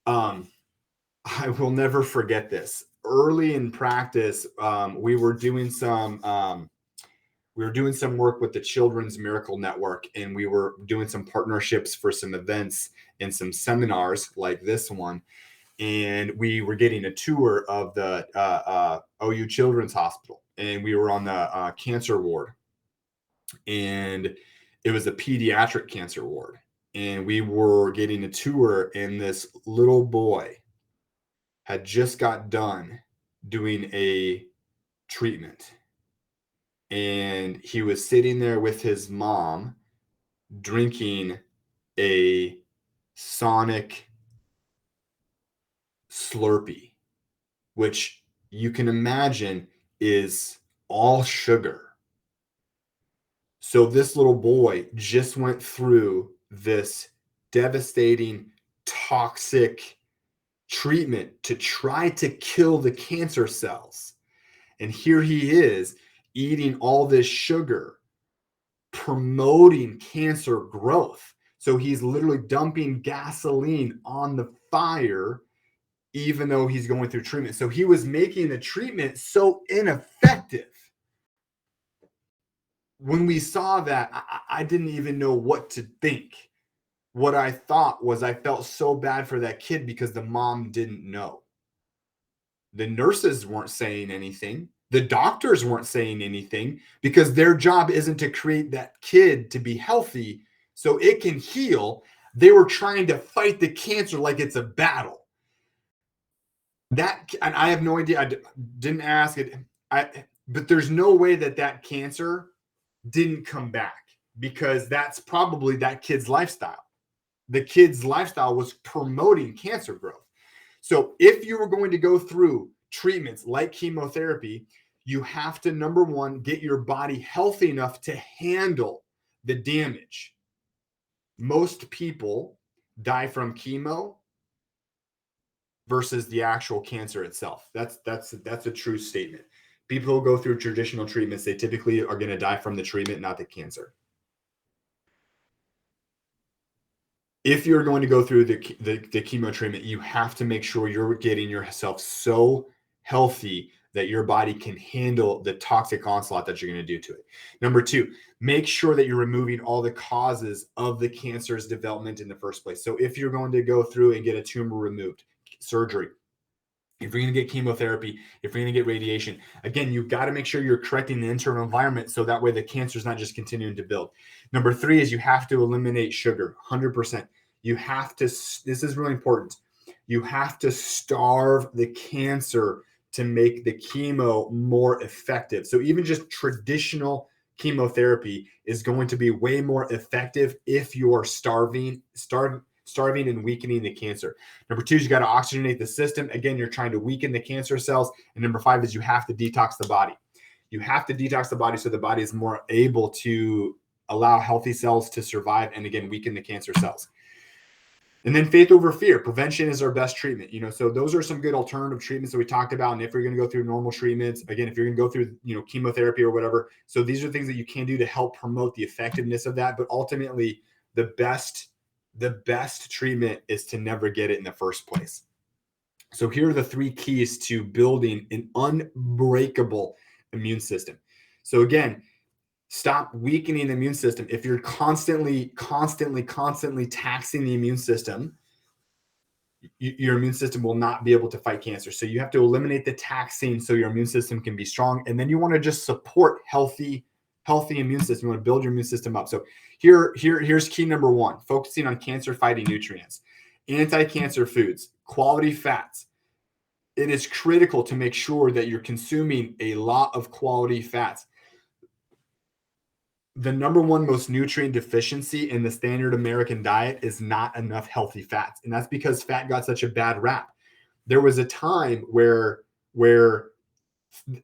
I will never forget this. Early in practice, we were doing some work with the Children's Miracle Network, and we were doing some partnerships for some events and some seminars like this one. And we were getting a tour of the OU Children's Hospital, and we were on the cancer ward, and it was a pediatric cancer ward. And we were getting a tour, and this little boy had just got done doing a treatment. and he was sitting there with his mom drinking a Sonic Slurpee, which you can imagine is all sugar. So this little boy just went through this devastating, toxic treatment to try to kill the cancer cells. And here he is eating all this sugar, promoting cancer growth. So he's literally dumping gasoline on the fire, even though he's going through treatment. So he was making the treatment so ineffective. When we saw that, I didn't even know what to think. What I thought was I felt so bad for that kid because the mom didn't know. The nurses weren't saying anything. The doctors weren't saying anything because their job isn't to create that kid to be healthy so it can heal. They were trying to fight the cancer like it's a battle. That, and I have no idea. I didn't ask it. But there's no way that cancer didn't come back because that's probably that kid's lifestyle. The kid's lifestyle was promoting cancer growth. So if you were going to go through treatments like chemotherapy, you have to, number one, get your body healthy enough to handle the damage. Most people die from chemo versus the actual cancer itself. That's a true statement. People who go through traditional treatments, they typically are going to die from the treatment, not the cancer. If you're going to go through the chemo treatment, you have to make sure you're getting yourself so healthy that your body can handle the toxic onslaught that you're going to do to it. Number two, make sure that you're removing all the causes of the cancer's development in the first place. So if you're going to go through and get a tumor removed, surgery, if you're going to get chemotherapy, if you're going to get radiation, again, you've got to make sure you're correcting the internal environment so that way the cancer is not just continuing to build. Number three is you have to eliminate sugar, 100%. You have to, this is really important. You have to starve the cancer to make the chemo more effective. So even just traditional chemotherapy is going to be way more effective if you're starving and weakening the cancer. Number two is you got to oxygenate the system. Again, you're trying to weaken the cancer cells. And number five is you have to detox the body. You have to detox the body so the body is more able to allow healthy cells to survive and, again, weaken the cancer cells. And then faith over fear. Prevention is our best treatment. So those are some good alternative treatments that we talked about. And if you're going to go through normal treatments, again, if you're going to go through, chemotherapy or whatever. So these are things that you can do to help promote the effectiveness of that. But ultimately, the best treatment is to never get it in the first place. So here are the three keys to building an unbreakable immune system. So again, stop weakening the immune system. If you're constantly taxing the immune system, your immune system will not be able to fight cancer. So you have to eliminate the taxing so your immune system can be strong. And then you want to just support healthy immune system. You want to build your immune system up. So here's key number one, focusing on cancer-fighting nutrients, anti-cancer foods, quality fats. It is critical to make sure that you're consuming a lot of quality fats. The number one most nutrient deficiency in the standard American diet is not enough healthy fats. And that's because fat got such a bad rap. There was a time where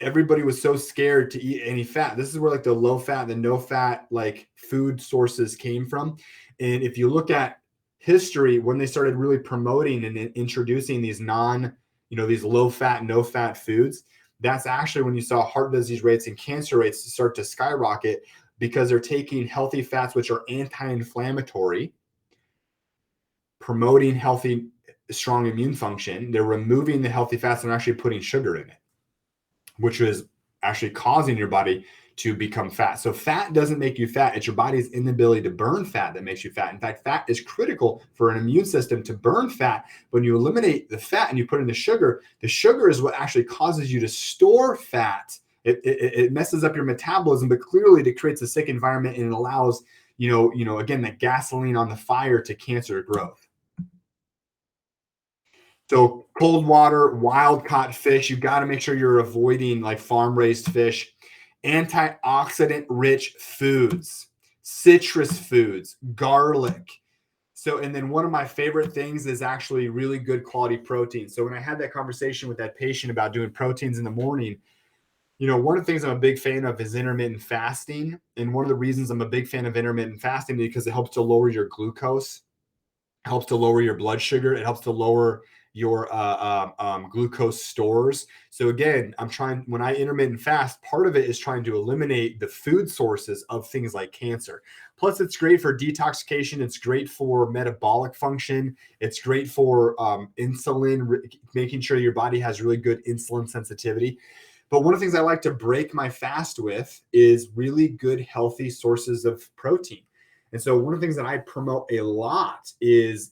everybody was so scared to eat any fat. This is where like the low fat, the no fat like food sources came from. And if you look at history, when they started really promoting and introducing these these low fat, no fat foods, that's actually when you saw heart disease rates and cancer rates start to skyrocket because they're taking healthy fats, which are anti-inflammatory, promoting healthy, strong immune function. They're removing the healthy fats and actually putting sugar in it, which is actually causing your body to become fat. So fat doesn't make you fat. It's your body's inability to burn fat that makes you fat. In fact, fat is critical for an immune system to burn fat. When you eliminate the fat and you put in the sugar is what actually causes you to store fat. It messes up your metabolism, but clearly it creates a sick environment and it allows, again, that gasoline on the fire to cancer growth. So cold water, wild caught fish, you've got to make sure you're avoiding like farm raised fish. antioxidant rich foods, citrus foods, garlic. So, and then one of my favorite things is actually really good quality protein. So when I had that conversation with that patient about doing proteins in the morning, one of the things I'm a big fan of is intermittent fasting. And one of the reasons I'm a big fan of intermittent fasting is because it helps to lower your glucose, helps to lower your blood sugar. It helps to lower your glucose stores. So again, when I intermittent fast, part of it is trying to eliminate the food sources of things like cancer. Plus, it's great for detoxification. It's great for metabolic function. It's great for insulin, making sure your body has really good insulin sensitivity. But one of the things I like to break my fast with is really good, healthy sources of protein. And so one of the things that I promote a lot is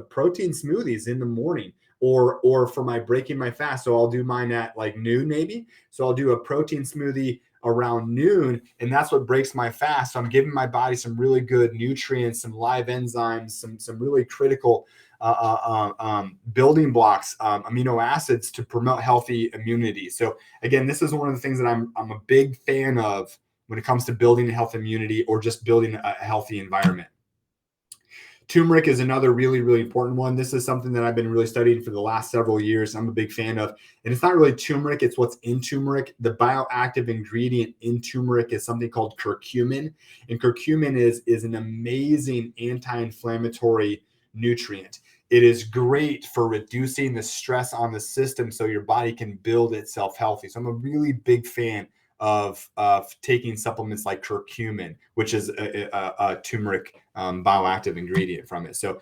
protein smoothies in the morning or for my breaking my fast. So I'll do mine at like noon maybe. So I'll do a protein smoothie around noon, and that's what breaks my fast. So I'm giving my body some really good nutrients, some live enzymes, some really critical building blocks, amino acids to promote healthy immunity. So again, this is one of the things that I'm a big fan of when it comes to building a health immunity or just building a healthy environment. Turmeric is another really, really important one. This is something that I've been really studying for the last several years. I'm a big fan of, and it's not really turmeric, it's what's in turmeric. The bioactive ingredient in turmeric is something called curcumin, and curcumin is an amazing anti-inflammatory nutrient. It is great for reducing the stress on the system so your body can build itself healthy. So I'm a really big fan of taking supplements like curcumin, which is a turmeric bioactive ingredient from it. So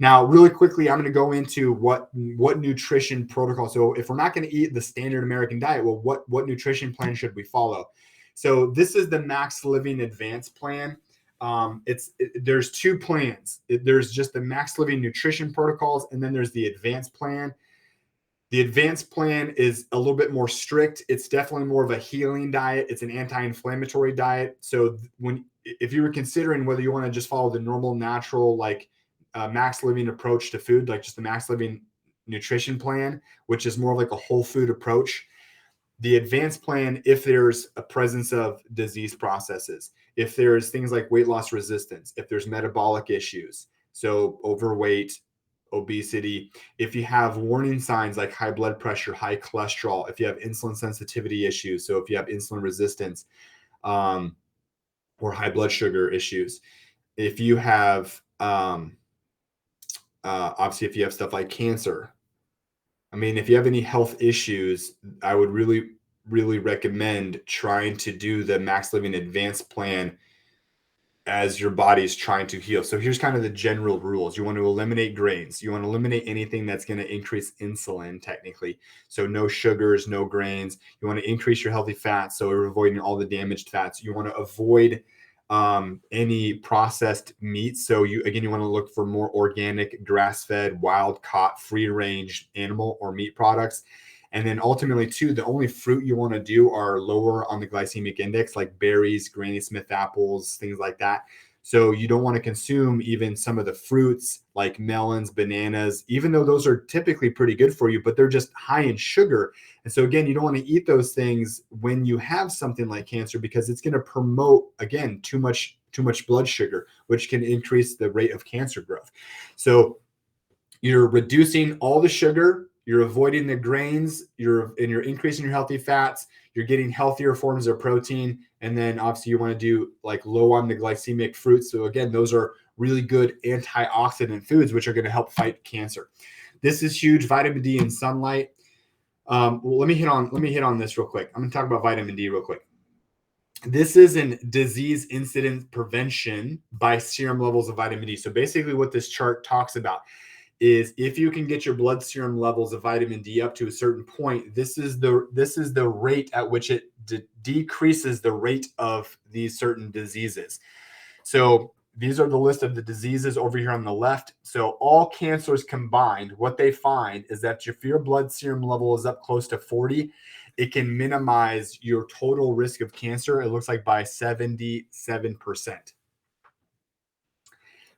now really quickly, I'm going to go into what nutrition protocol. So if we're not going to eat the standard American diet, well, what nutrition plan should we follow? So this is the Max Living Advance plan. There's two plans. There's just the Max Living nutrition protocols, and then there's the advanced plan. The advanced plan is a little bit more strict. It's definitely more of a healing diet. It's an anti-inflammatory diet. So if you were considering whether you want to just follow the normal, natural, like Max Living approach to food, like just the Max Living nutrition plan, which is more like a whole food approach, the advanced plan, if there's a presence of disease processes, if there's things like weight loss resistance, if there's metabolic issues, so overweight, obesity, if you have warning signs like high blood pressure, high cholesterol, if you have insulin sensitivity issues, so if you have insulin resistance or high blood sugar issues, if you have obviously if you have stuff like cancer, I mean, if you have any health issues, I would really, really recommend trying to do the Max Living Advanced plan as your body's trying to heal. So here's kind of the general rules. You want to eliminate grains. You want to eliminate anything that's going to increase insulin, technically. So no sugars, no grains. You want to increase your healthy fats. So we're avoiding all the damaged fats. You want to avoid any processed meats. So you want to look for more organic, grass-fed, wild-caught, free-range animal or meat products. And then ultimately, too, the only fruit you want to do are lower on the glycemic index, like berries, Granny Smith apples, things like that. So you don't want to consume even some of the fruits like melons, bananas, even though those are typically pretty good for you, but they're just high in sugar. And so again, you don't want to eat those things when you have something like cancer, because it's going to promote, again, too much blood sugar, which can increase the rate of cancer growth. So you're reducing all the sugar, you're avoiding the grains, you're increasing your healthy fats, you're getting healthier forms of protein, and then obviously you want to do like low on the glycemic fruits. So again, those are really good antioxidant foods, which are going to help fight cancer. This is huge. Vitamin D and sunlight. Well, let me hit on this real quick. I'm going to talk about vitamin D real quick. This is in disease incident prevention by serum levels of vitamin D. So basically what this chart talks about is if you can get your blood serum levels of vitamin D up to a certain point, this is the rate at which it decreases the rate of these certain diseases. So these are the list of the diseases over here on the left. So all cancers combined, what they find is that if your blood serum level is up close to 40, it can minimize your total risk of cancer, it looks like, by 77%.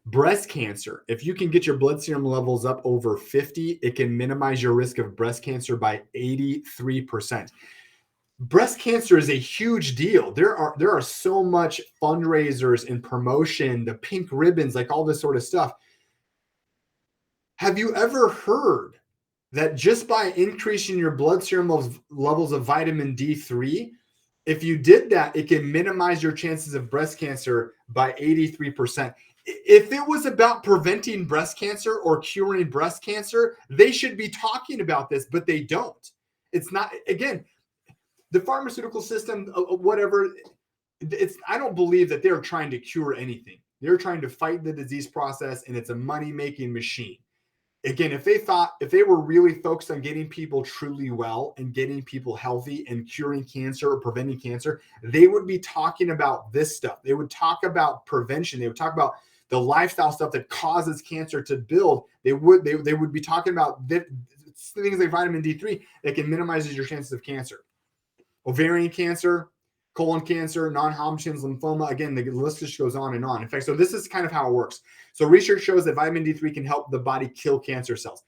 Breast cancer, if you can get your blood serum levels up over 50, it can minimize your risk of breast cancer by 83%. breast cancer is a huge deal. There are so much fundraisers and promotion, the pink ribbons, like all this sort of stuff. Have you ever heard that just by increasing your blood serum levels of vitamin D3, if you did that, it can minimize your chances of breast cancer by 83%. If it was about preventing breast cancer or curing breast cancer, they should be talking about this, but they don't. It's not, again, the pharmaceutical system, whatever, I don't believe that they're trying to cure anything. They're trying to fight the disease process, and it's a money-making machine. Again, if they were really focused on getting people truly well and getting people healthy and curing cancer or preventing cancer, they would be talking about this stuff. They would talk about prevention. They would talk about the lifestyle stuff that causes cancer to build. They would be talking about things like vitamin D3 that can minimize your chances of cancer. Ovarian cancer, colon cancer, non-Hodgkin's lymphoma. Again, the list just goes on and on. In fact, so this is kind of how it works. So research shows that vitamin D3 can help the body kill cancer cells.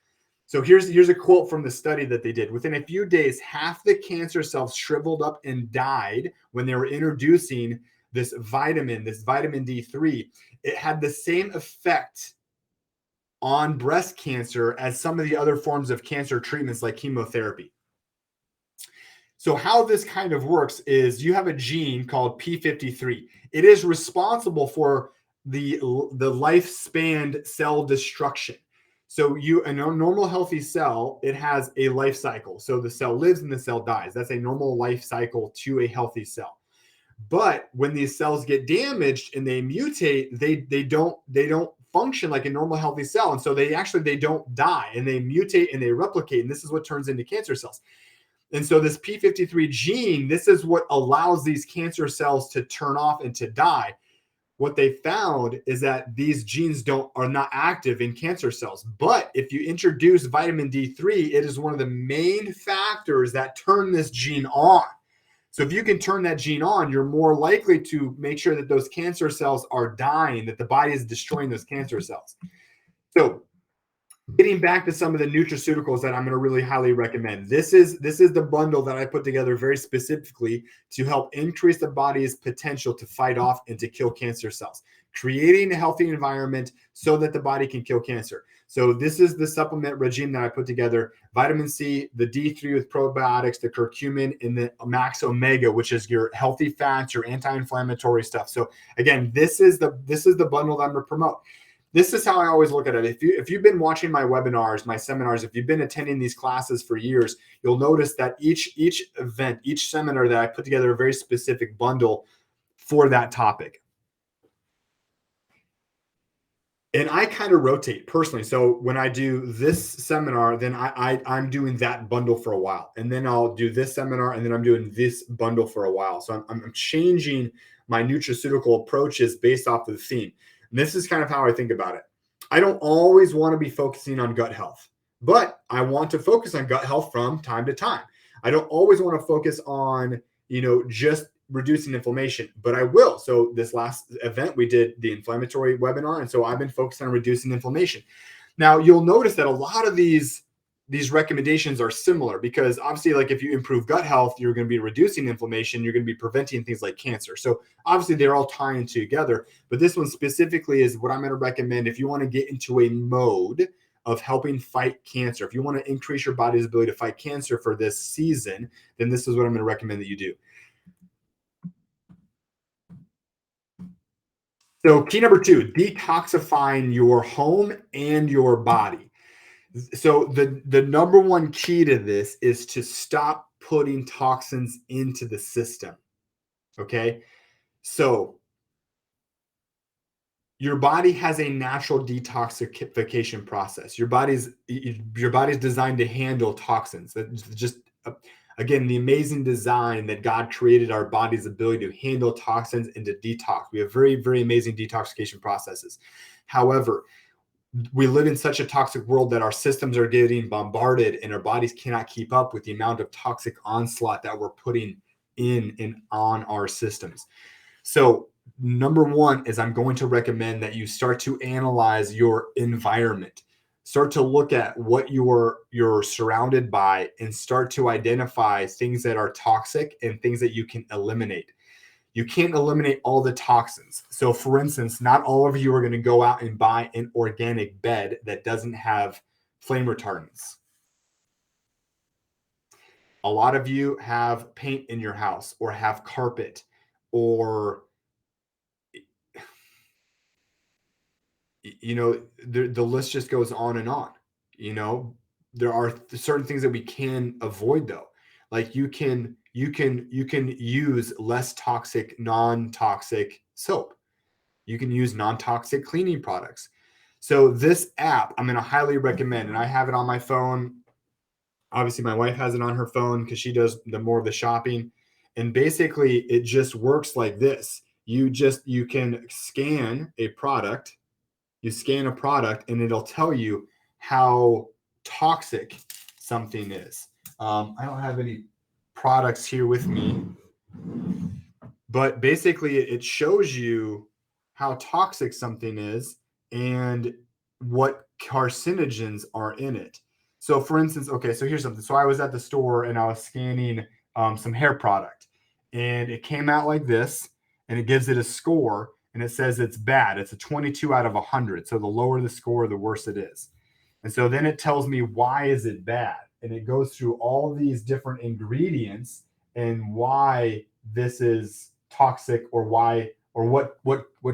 So here's a quote from the study that they did. Within a few days, half the cancer cells shriveled up and died when they were introducing this vitamin D3. It had the same effect on breast cancer as some of the other forms of cancer treatments like chemotherapy. So how this kind of works is you have a gene called P53. It is responsible for the lifespan cell destruction. So a normal healthy cell, it has a life cycle. So the cell lives and the cell dies. That's a normal life cycle to a healthy cell. But when these cells get damaged and they mutate, they don't function like a normal healthy cell. And so they don't die, and they mutate and they replicate. And this is what turns into cancer cells. And so this P53 gene, this is what allows these cancer cells to turn off and to die. What they found is that these genes are not active in cancer cells. But if you introduce vitamin D3, it is one of the main factors that turn this gene on. So if you can turn that gene on, you're more likely to make sure that those cancer cells are dying, that the body is destroying those cancer cells. So getting back to some of the nutraceuticals that I'm going to really highly recommend. This is the bundle that I put together very specifically to help increase the body's potential to fight off and to kill cancer cells, creating a healthy environment so that the body can kill cancer. So this is the supplement regime that I put together: vitamin C, the D3 with probiotics, the curcumin, and the Max Omega, which is your healthy fats, your anti-inflammatory stuff. So again, this is the bundle that I'm going to promote. This is how I always look at it. If you've been watching my webinars, my seminars, if you've been attending these classes for years, you'll notice that each event, each seminar, that I put together a very specific bundle for that topic. And I kind of rotate personally. So when I do this seminar, then I'm doing that bundle for a while. And then I'll do this seminar, and then I'm doing this bundle for a while. So I'm changing my nutraceutical approaches based off of the theme. And this is kind of how I think about it. I don't always want to be focusing on gut health, but I want to focus on gut health from time to time. I don't always want to focus on, just reducing inflammation, but I will. So this last event, we did the inflammatory webinar. And so I've been focused on reducing inflammation. Now you'll notice that a lot of these recommendations are similar, because obviously, like, if you improve gut health, you're going to be reducing inflammation, you're going to be preventing things like cancer. So obviously they're all tying together, but this one specifically is what I'm going to recommend if you want to get into a mode of helping fight cancer. If you want to increase your body's ability to fight cancer for this season, then this is what I'm going to recommend that you do. So key number 2, detoxifying your home and your body. So the number one key to this is to stop putting toxins into the system. Okay. So your body has a natural detoxification process. Your body's designed to handle toxins. That's just, again, the amazing design that God created our body's ability to handle toxins and to detox. We have very, very amazing detoxification processes. However, we live in such a toxic world that our systems are getting bombarded, and our bodies cannot keep up with the amount of toxic onslaught that we're putting in and on our systems. So number one is I'm going to recommend that you start to analyze your environment. start to look at what you're surrounded by and start to identify things that are toxic and things that you can eliminate. You can't eliminate all the toxins. So for instance, not all of you are going to go out and buy an organic bed that doesn't have flame retardants. A lot of you have paint in your house or have carpet, or the list just goes on and on. There are certain things that we can avoid though. Like you can use less toxic, non-toxic soap. You can use non-toxic cleaning products. So this app I'm going to highly recommend, and I have it on my phone. Obviously my wife has it on her phone because she does the more of the shopping. And basically it just works like this. You can scan a product. You scan a product and it'll tell you how toxic something is. I don't have any products here with me, but basically it shows you how toxic something is and what carcinogens are in it. So for instance, okay, so here's something. So I was at the store and I was scanning some hair product, and it came out like this, and it gives it a score, and it says it's bad. It's a 22 out of 100. So the lower the score, the worse it is. And so then it tells me, why is it bad? And it goes through all these different ingredients and why this is toxic, or why, or what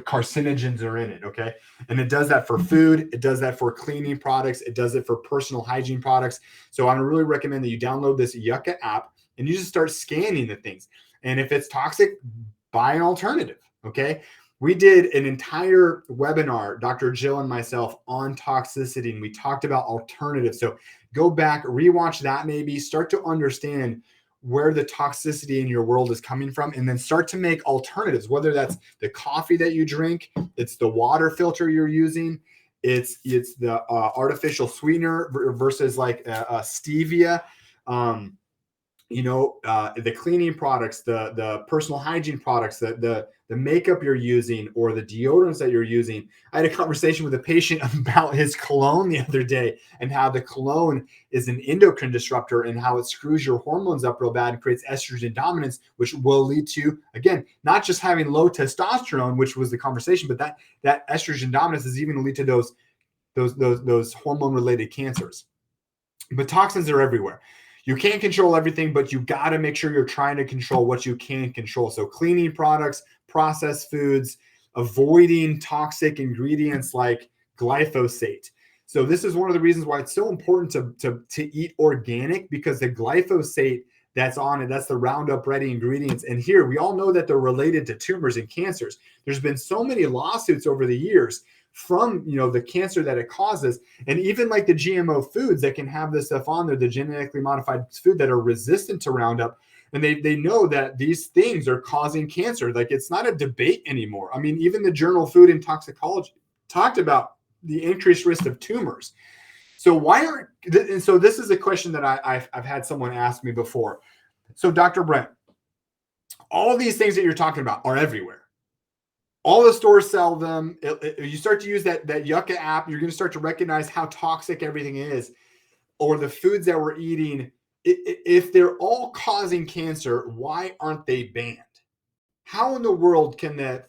carcinogens are in it. Okay. And it does that for food. It does that for cleaning products. It does it for personal hygiene products. So I would really recommend that you download this Yucca app and you just start scanning the things. And if it's toxic, buy an alternative. Okay. We did an entire webinar, Dr. Jill and myself, on toxicity, and we talked about alternatives. So go back, rewatch that, maybe start to understand where the toxicity in your world is coming from, and then start to make alternatives, whether that's the coffee that you drink, it's the water filter you're using, it's the artificial sweetener versus like stevia. The cleaning products, the personal hygiene products, the makeup you're using, or the deodorants that you're using. I had a conversation with a patient about his cologne the other day, and how the cologne is an endocrine disruptor and how it screws your hormones up real bad and creates estrogen dominance, which will lead to, again, not just having low testosterone, which was the conversation, but that estrogen dominance is even going to lead to those hormone related cancers. But toxins are everywhere. You can't control everything, but you got to make sure you're trying to control what you can control. So cleaning products, processed foods, avoiding toxic ingredients like glyphosate. So this is one of the reasons why it's so important to eat organic, because the glyphosate that's on it, that's the Roundup Ready ingredients. And here we all know that they're related to tumors and cancers. There's been so many lawsuits over the years from the cancer that it causes, and even like the GMO foods that can have this stuff on there, the genetically modified food that are resistant to Roundup, and they know that these things are causing cancer. Like, it's not a debate anymore. I mean, even the journal Food and Toxicology talked about the increased risk of tumors. So so this is a question that I've had someone ask me before. So Dr. Brent, all these things that you're talking about are everywhere. All the stores sell them. You start to use that Yucca app, you're going to start to recognize how toxic everything is, or the foods that we're eating. If they're all causing cancer, why aren't they banned? How in the world can the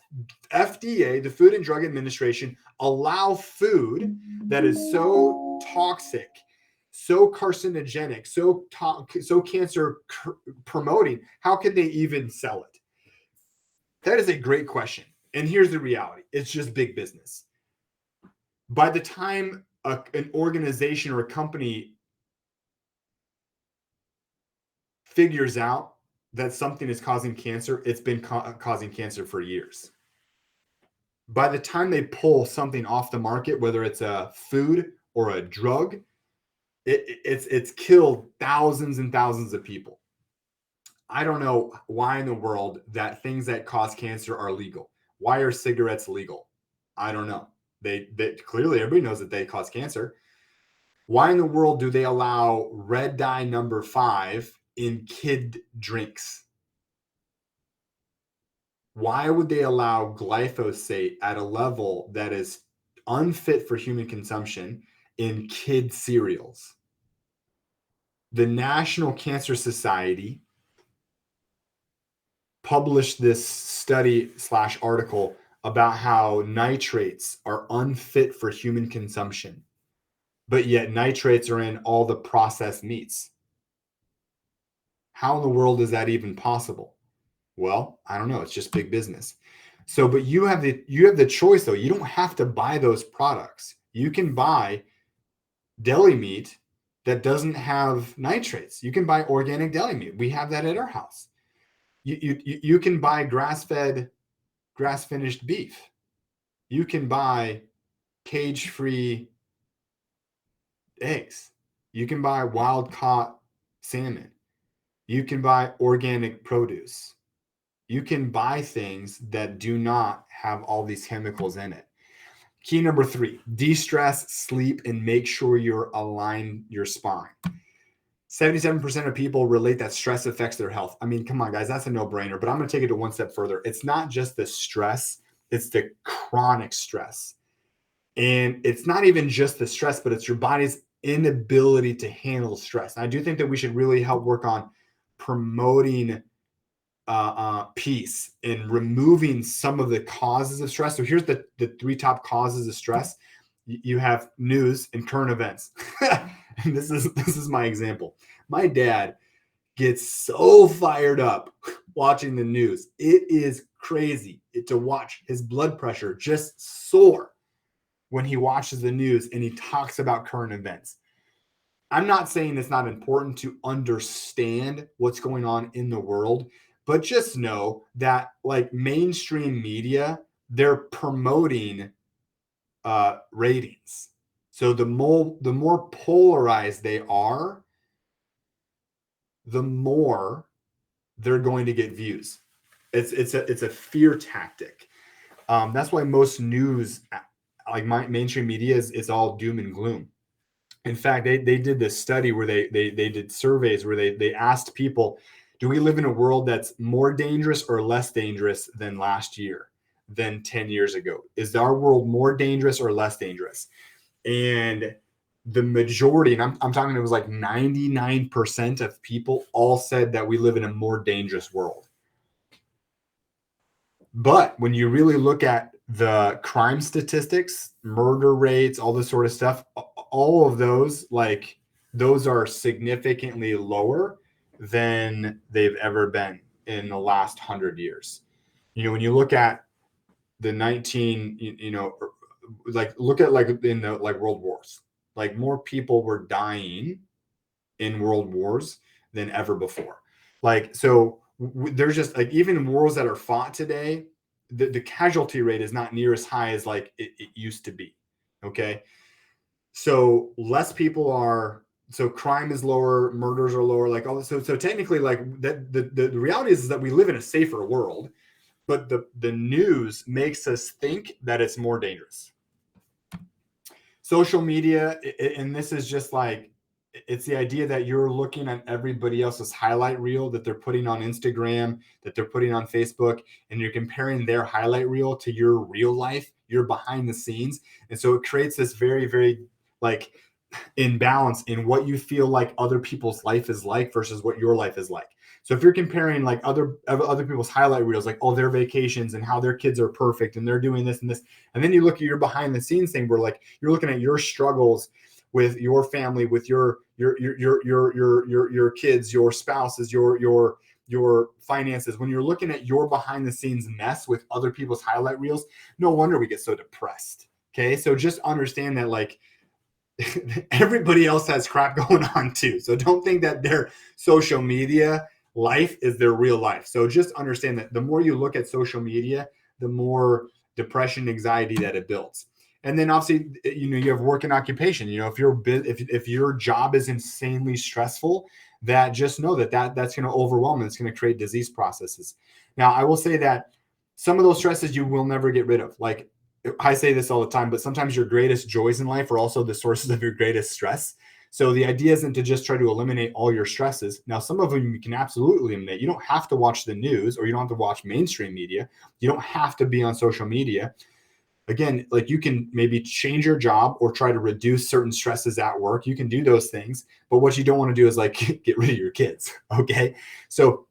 FDA, the Food and Drug Administration, allow food that is so toxic, so carcinogenic, so cancer promoting? How can they even sell it? That is a great question. And here's the reality. It's just big business. By the time an organization or a company figures out that something is causing cancer, it's been causing cancer for years. By the time they pull something off the market, whether it's a food or a drug, it's killed thousands and thousands of people. I don't know why in the world that things that cause cancer are legal. Why are cigarettes legal? I don't know. They clearly, everybody knows that they cause cancer. Why in the world do they allow red dye number 5 in kid drinks? Why would they allow glyphosate at a level that is unfit for human consumption in kid cereals. The National Cancer Society published this study / article about how nitrates are unfit for human consumption, but yet nitrates are in all the processed meats. How in the world is that even possible? Well, I don't know. It's just big business. So, but you have the choice though. You don't have to buy those products. You can buy deli meat that doesn't have nitrates. You can buy organic deli meat. We have that at our house. You can buy grass-fed, grass-finished beef. You can buy cage-free eggs. You can buy wild-caught salmon. You can buy organic produce. You can buy things that do not have all these chemicals in it. Key number 3, de-stress, sleep, and make sure you're aligned your spine. 77% of people relate that stress affects their health. I mean, come on, guys, that's a no-brainer, but I'm going to take it to one step further. It's not just the stress, it's the chronic stress. And it's not even just the stress, but it's your body's inability to handle stress. And I do think that we should really help work on promoting peace and removing some of the causes of stress. So here's the 3 top causes of stress. You have news and current events. And this is my example. My dad gets so fired up watching the news. It is crazy to watch his blood pressure just soar when he watches the news and he talks about current events. I'm not saying it's not important to understand what's going on in the world, but just know that like mainstream media, they're promoting ratings. So the more polarized they are, the more they're going to get views. It's a fear tactic. That's why most news, like mainstream media, is all doom and gloom. In fact, they did this study where they did surveys where they asked people, do we live in a world that's more dangerous or less dangerous than last year, than 10 years ago? Is our world more dangerous or less dangerous? And the majority, and I'm talking, it was like 99% of people all said that we live in a more dangerous world. But when you really look at the crime statistics, murder rates, all this sort of stuff, all of those, like those are significantly lower than they've ever been in the last 100 years. You know, when you look at the look at like in the like world wars, like more people were dying in world wars than ever before. Like, so there's just like, even wars that are fought today, the casualty rate is not near as high as like it used to be. Okay. So less people are, so crime is lower, murders are lower, like all this. So technically, like the reality is that we live in a safer world, but the news makes us think that it's more dangerous. Social media, and this is just like, it's the idea that you're looking at everybody else's highlight reel that they're putting on Instagram, that they're putting on Facebook, and you're comparing their highlight reel to your real life, your behind the scenes. And so it creates this very, very like imbalance in what you feel like other people's life is like versus what your life is like. So if you're comparing like other people's highlight reels, like all their vacations and how their kids are perfect and they're doing this and this, and then you look at your behind the scenes thing where like you're looking at your struggles with your family, with your kids, your spouses, your finances. When you're looking at your behind the scenes mess with other people's highlight reels, no wonder we get so depressed. Okay, so just understand that like everybody else has crap going on too. So don't think that their social media life is their real life. So just understand that the more you look at social media, the more depression, anxiety that it builds. And then obviously, you know, you have work and occupation. You know, if your job is insanely stressful, that just know that's going to overwhelm and it's going to create disease processes. Now, I will say that some of those stresses you will never get rid of. Like I say this all the time, but sometimes your greatest joys in life are also the sources of your greatest stress. So the idea isn't to just try to eliminate all your stresses. Now, some of them you can absolutely eliminate. You don't have to watch the news, or you don't have to watch mainstream media. You don't have to be on social media. again, like you can maybe change your job or try to reduce certain stresses at work. You can do those things, but what you don't want to do is like get rid of your kids. Okay. So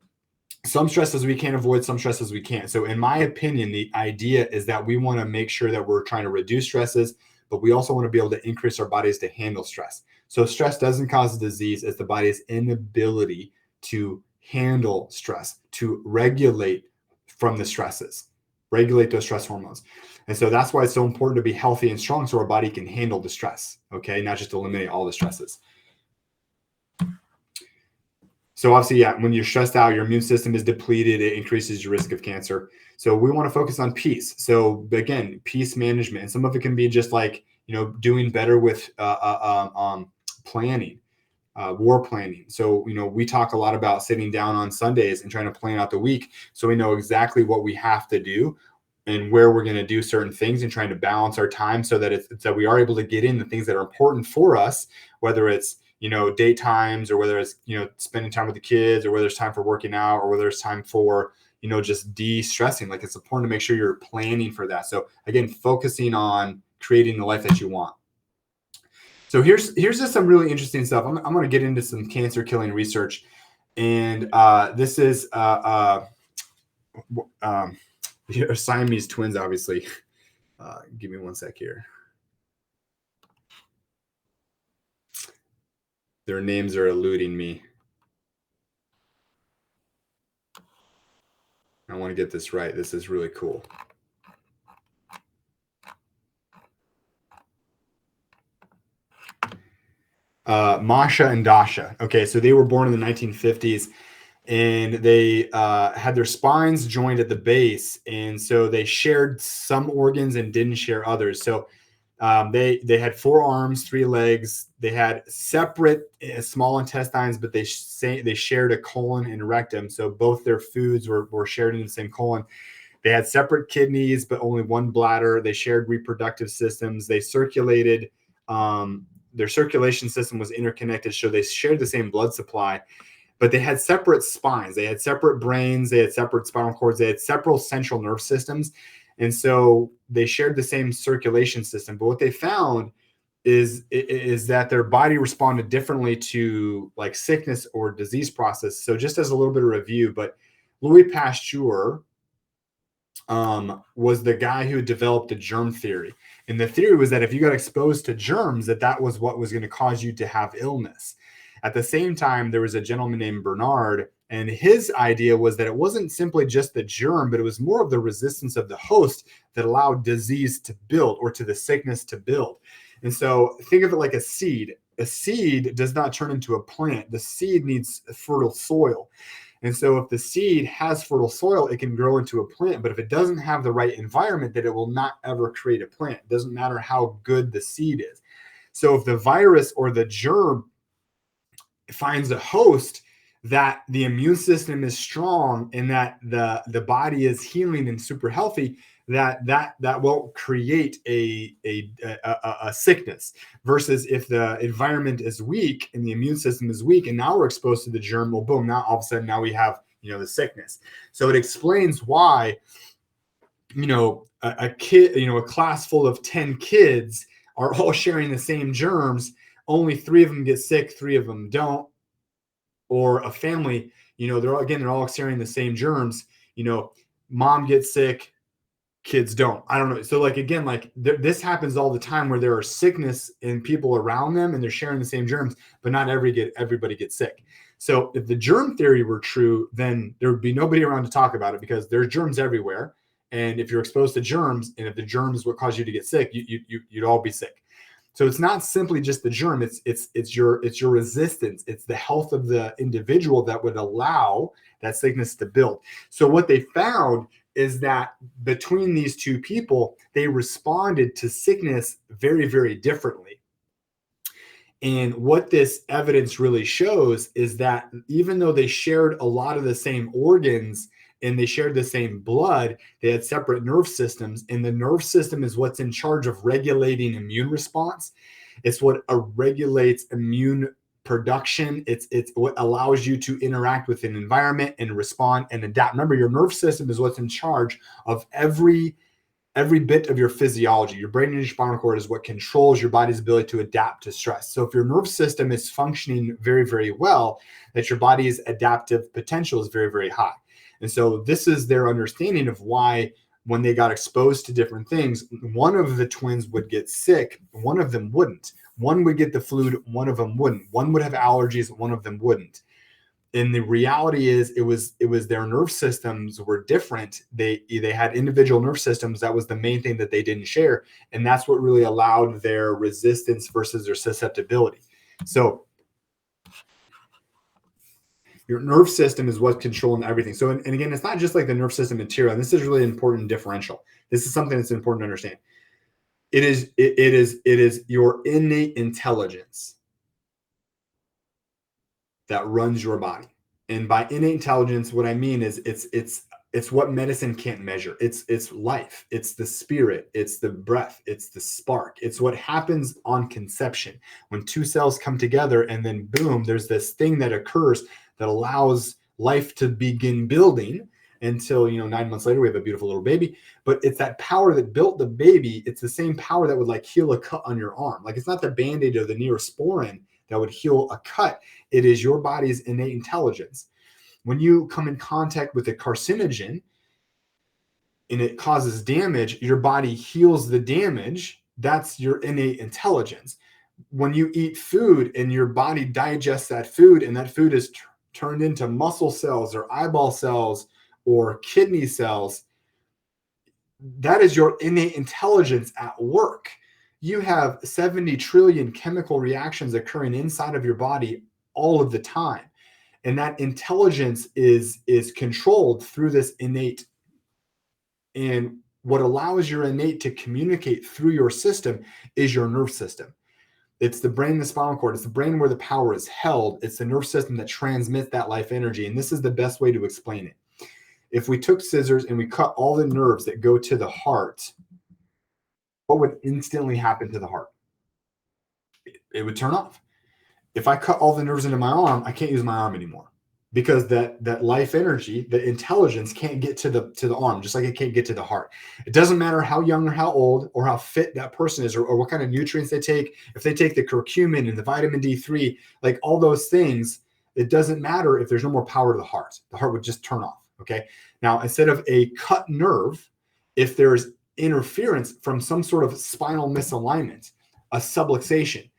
some stresses we can't avoid, some stresses we can't. So in my opinion, the idea is that we want to make sure that we're trying to reduce stresses, but we also want to be able to increase our bodies to handle stress. So stress doesn't cause disease. It's the body's inability to handle stress, to regulate from the stresses, regulate those stress hormones. And so that's why it's so important to be healthy and strong so our body can handle the stress, okay? Not just eliminate all the stresses. So obviously, yeah, when you're stressed out, your immune system is depleted. It increases your risk of cancer. So we want to focus on peace. So again, peace management. And some of it can be just like, doing better with planning, war planning. So, we talk a lot about sitting down on Sundays and trying to plan out the week so we know exactly what we have to do and where we're going to do certain things, and trying to balance our time so that it's that we are able to get in the things that are important for us, whether it's date times, or whether it's spending time with the kids, or whether it's time for working out, or whether it's time for just de-stressing. Like, it's important to make sure you're planning for that. So again, focusing on creating the life that you want. So here's just some really interesting stuff. I'm going to get into some cancer killing research, and this is Siamese twins, obviously. Give me one sec here. Their names are eluding me. I want to get this right. This is really cool. Masha and Dasha. Okay, so they were born in the 1950s, and they had their spines joined at the base, and so they shared some organs and didn't share others. So they had 4 arms, 3 legs. They had separate small intestines, but they shared a colon and rectum. So both their foods were shared in the same colon. They had separate kidneys, but only one bladder. They shared reproductive systems. They circulated. Their circulation system was interconnected, so they shared the same blood supply. But they had separate spines. They had separate brains. They had separate spinal cords. They had several central nerve systems. And so they shared the same circulation system. But what they found is that their body responded differently to like sickness or disease process. So just as a little bit of review, but Louis Pasteur was the guy who developed the germ theory. And the theory was that if you got exposed to germs, that was what was going to cause you to have illness. At the same time, there was a gentleman named Bernard, and his idea was that it wasn't simply just the germ, but it was more of the resistance of the host that allowed disease to build, or to the sickness to build. And so think of it like a seed. A seed does not turn into a plant. The seed needs fertile soil. And so if the seed has fertile soil, it can grow into a plant. But if it doesn't have the right environment, then it will not ever create a plant. It doesn't matter how good the seed is. So if the virus or the germ finds a host that the immune system is strong and that the body is healing and super healthy, that will create a sickness. Versus if the environment is weak and the immune system is weak, and now we're exposed to the germ, well, boom, now all of a sudden now we have the sickness. So it explains why a kid, a class full of 10 kids are all sharing the same germs. Only 3 of them get sick, 3 of them don't. Or a family, they're all sharing the same germs. Mom gets sick, kids don't. I don't know. So this happens all the time, where there are sickness in people around them and they're sharing the same germs, but not everybody gets sick. So if the germ theory were true, then there would be nobody around to talk about it, because there's germs everywhere. And if you're exposed to germs, and if the germs would cause you to get sick, you'd all be sick. So it's not simply just the germ, it's your resistance, it's the health of the individual that would allow that sickness to build. So what they found is that between these two people, they responded to sickness very, very differently. And what this evidence really shows is that even though they shared a lot of the same organs and they shared the same blood, they had separate nerve systems. And the nerve system is what's in charge of regulating immune response. It's what regulates immune production. It's what allows you to interact with an environment and respond and adapt. Remember, your nerve system is what's in charge of every every bit of your physiology. Your brain and your spinal cord is what controls your body's ability to adapt to stress. So if your nerve system is functioning very, very well, that your body's adaptive potential is very, very high. And so this is their understanding of why when they got exposed to different things, one of the twins would get sick, one of them wouldn't. One would get the flu, one of them wouldn't. One would have allergies, one of them wouldn't. And the reality is it was their nerve systems were different. They had individual nerve systems. That was the main thing that they didn't share. And that's what really allowed their resistance versus their susceptibility. So your nerve system is what's controlling everything. So, and again, it's not just like the nerve system material. And this is really important differential. This is something that's important to understand. It is your innate intelligence that runs your body. And by innate intelligence, what I mean is it's what medicine can't measure. It's life, it's the spirit, it's the breath, it's the spark. It's what happens on conception when two cells come together, and then boom, there's this thing that occurs that allows life to begin building until 9 months later we have a beautiful little baby. But it's that power that built the baby. It's the same power that would like heal a cut on your arm. Like, it's not the band-aid or the neosporin that would heal a cut. It is your body's innate intelligence. When you come in contact with a carcinogen and it causes damage, your body heals the damage. That's your innate intelligence. When you eat food and your body digests that food, and that food is turned into muscle cells or eyeball cells or kidney cells, that is your innate intelligence at work. You have 70 trillion chemical reactions occurring inside of your body all of the time. And that intelligence is controlled through this innate. And what allows your innate to communicate through your system is your nerve system. It's the brain, the spinal cord. It's the brain where the power is held. It's the nerve system that transmits that life energy. And this is the best way to explain it. If we took scissors and we cut all the nerves that go to the heart, what would instantly happen to the heart? It would turn off. If I cut all the nerves into my arm, I can't use my arm anymore, because that life energy, the intelligence, can't get to the arm, just like it can't get to the heart. It doesn't matter how young or how old or how fit that person is, or what kind of nutrients they take. If they take the curcumin and the vitamin D3, like all those things, it doesn't matter if there's no more power to the heart. The heart would just turn off. Okay. Now, instead of a cut nerve, if there's interference from some sort of spinal misalignment, a subluxation,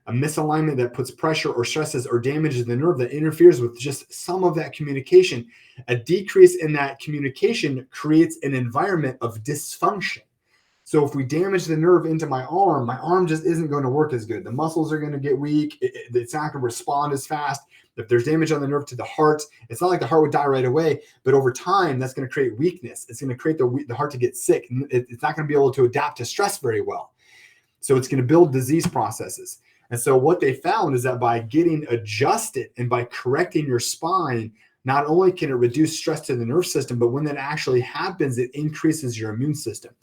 a misalignment that puts pressure or stresses or damages the nerve, that interferes with just some of that communication, a decrease in that communication creates an environment of dysfunction. So if we damage the nerve into my arm just isn't going to work as good. The muscles are going to get weak. It's not going to respond as fast. If there's damage on the nerve to the heart, it's not like the heart would die right away, but over time, that's going to create weakness. It's going to create the heart to get sick. It's not going to be able to adapt to stress very well. So it's going to build disease processes. And so what they found is that by getting adjusted and by correcting your spine, not only can it reduce stress to the nerve system, but when that actually happens, it increases your immune system.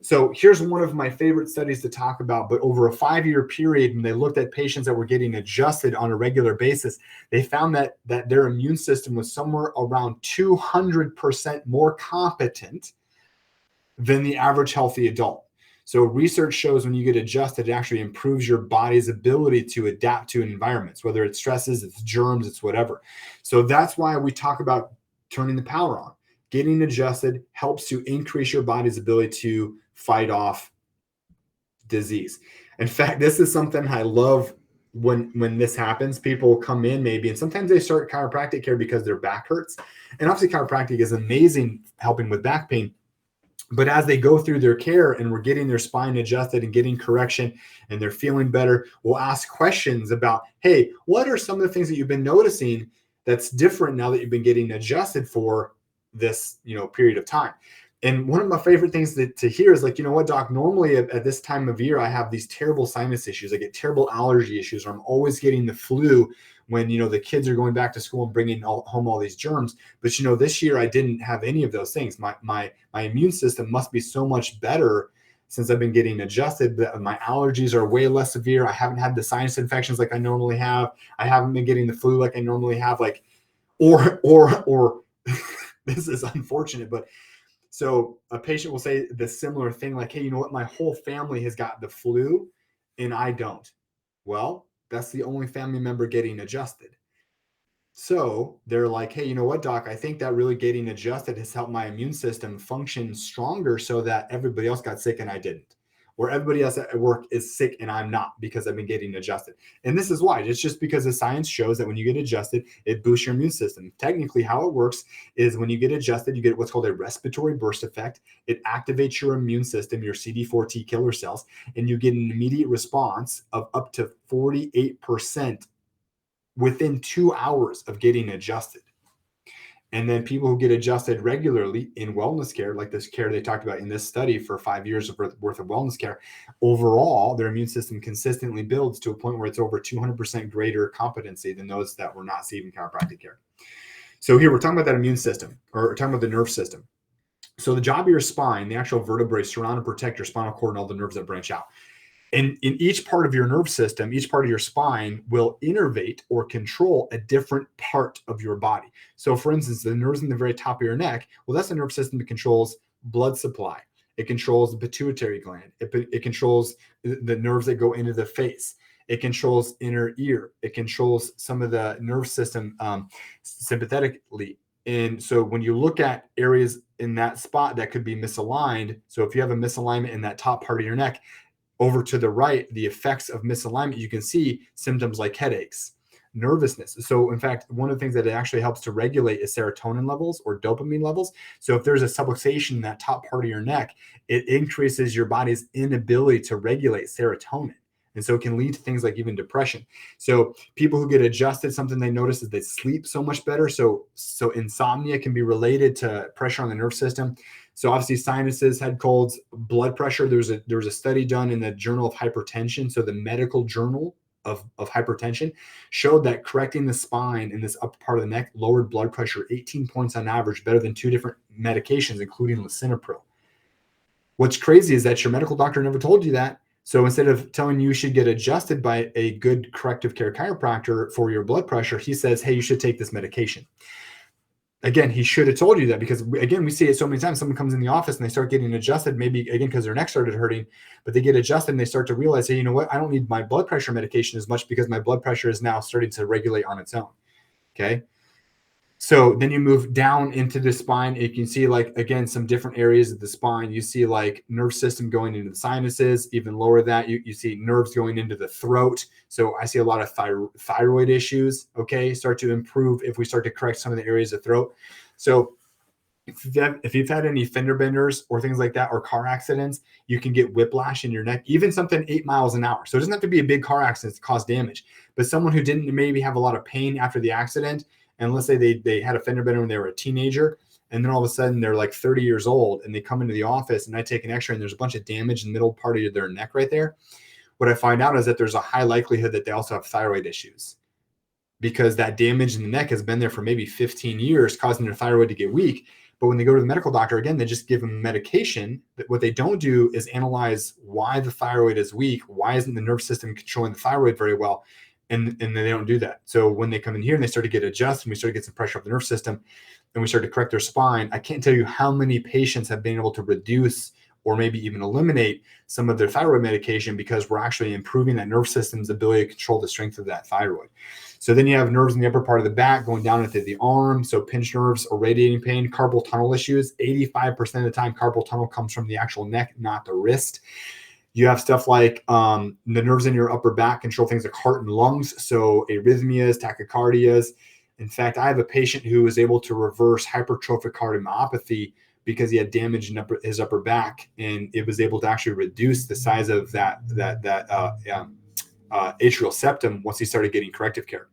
So here's one of my favorite studies to talk about, but over a 5-year period, when they looked at patients that were getting adjusted on a regular basis, they found that their immune system was somewhere around 200% more competent than the average healthy adult. So research shows when you get adjusted, it actually improves your body's ability to adapt to environments, whether it's stresses, it's germs, it's whatever. So that's why we talk about turning the power on. Getting adjusted helps to increase your body's ability to fight off disease. In fact, this is something I love when this happens. People come in maybe, and sometimes they start chiropractic care because their back hurts. And obviously chiropractic is amazing helping with back pain. But as they go through their care and we're getting their spine adjusted and getting correction and they're feeling better, we'll ask questions about, hey, what are some of the things that you've been noticing that's different now that you've been getting adjusted for this, period of time? And one of my favorite things to hear is like, you know what, doc, normally at this time of year, I have these terrible sinus issues. I get terrible allergy issues, or I'm always getting the flu when, the kids are going back to school and bringing home all these germs. But, this year I didn't have any of those things. My immune system must be so much better since I've been getting adjusted. My allergies are way less severe. I haven't had the sinus infections like I normally have. I haven't been getting the flu like I normally have, or this is unfortunate, but So a patient will say the similar thing like, hey, you know what? My whole family has got the flu and I don't. Well, that's the only family member getting adjusted. So they're like, hey, you know what, doc? I think that really getting adjusted has helped my immune system function stronger so that everybody else got sick and I didn't. Or everybody else at work is sick and I'm not because I've been getting adjusted. And this is why. It's just because the science shows that when you get adjusted, it boosts your immune system. Technically, how it works is when you get adjusted, you get what's called a respiratory burst effect. It activates your immune system, your CD4 T killer cells, and you get an immediate response of up to 48% within 2 hours of getting adjusted. And then people who get adjusted regularly in wellness care, like this care they talked about in this study for 5 years worth of wellness care, overall, their immune system consistently builds to a point where it's over 200% greater competency than those that were not receiving chiropractic care. So here we're talking about that immune system, or we're talking about the nerve system. So the job of your spine, the actual vertebrae surround and protect your spinal cord and all the nerves that branch out. And in each part of your nerve system, each part of your spine will innervate or control a different part of your body. So, for instance, the nerves in the very top of your neck, well, that's the nerve system that controls blood supply. It controls the pituitary gland. It controls the nerves that go into the face. It controls inner ear. It controls some of the nerve system sympathetically. And so when you look at areas in that spot that could be misaligned, so if you have a misalignment in that top part of your neck, over to the right, the effects of misalignment, you can see symptoms like headaches, nervousness. So in fact, one of the things that it actually helps to regulate is serotonin levels or dopamine levels. So if there's a subluxation in that top part of your neck, it increases your body's inability to regulate serotonin. And so it can lead to things like even depression. So people who get adjusted, something they notice is they sleep so much better. So insomnia can be related to pressure on the nerve system. So obviously sinuses, head colds, blood pressure. There was a study done in the Journal of Hypertension. So the medical journal of hypertension showed that correcting the spine in this upper part of the neck lowered blood pressure 18 points on average, better than 2 different medications, including lisinopril. What's crazy is that your medical doctor never told you that. So instead of telling you should get adjusted by a good corrective care chiropractor for your blood pressure, he says, hey, you should take this medication. Again, he should have told you that because, again, we see it so many times. Someone comes in the office and they start getting adjusted, maybe, again, because their neck started hurting, but they get adjusted and they start to realize, hey, you know what? I don't need my blood pressure medication as much because my blood pressure is now starting to regulate on its own. Okay. So then you move down into the spine. You can see, like, again, some different areas of the spine. You see like nerve system going into the sinuses, even lower that. You see nerves going into the throat. So I see a lot of thyroid issues, okay, start to improve if we start to correct some of the areas of throat. So if you've had any fender benders or things like that, or car accidents, you can get whiplash in your neck, even something 8 miles an hour. So it doesn't have to be a big car accident to cause damage, but someone who didn't maybe have a lot of pain after the accident, and let's say they had a fender bender when they were a teenager, and then all of a sudden they're like 30 years old and they come into the office and I take an x-ray and there's a bunch of damage in the middle part of their neck right there. What I find out is that there's a high likelihood that they also have thyroid issues, because that damage in the neck has been there for maybe 15 years, causing their thyroid to get weak. But when they go to the medical doctor, again, they just give them medication. But what they don't do is analyze why the thyroid is weak. Why isn't the nerve system controlling the thyroid very well? And they don't do that. So when they come in here and they start to get adjusted, and we start to get some pressure off the nerve system, and we start to correct their spine, I can't tell you how many patients have been able to reduce or maybe even eliminate some of their thyroid medication because we're actually improving that nerve system's ability to control the strength of that thyroid. So then you have nerves in the upper part of the back going down into the arm. So pinched nerves or radiating pain, carpal tunnel issues. 85% of the time, carpal tunnel comes from the actual neck, not the wrist. You have stuff like the nerves in your upper back control things like heart and lungs. So arrhythmias, tachycardias. In fact, I have a patient who was able to reverse hypertrophic cardiomyopathy because he had damage in his upper back, and it was able to actually reduce the size of that atrial septum once he started getting corrective care,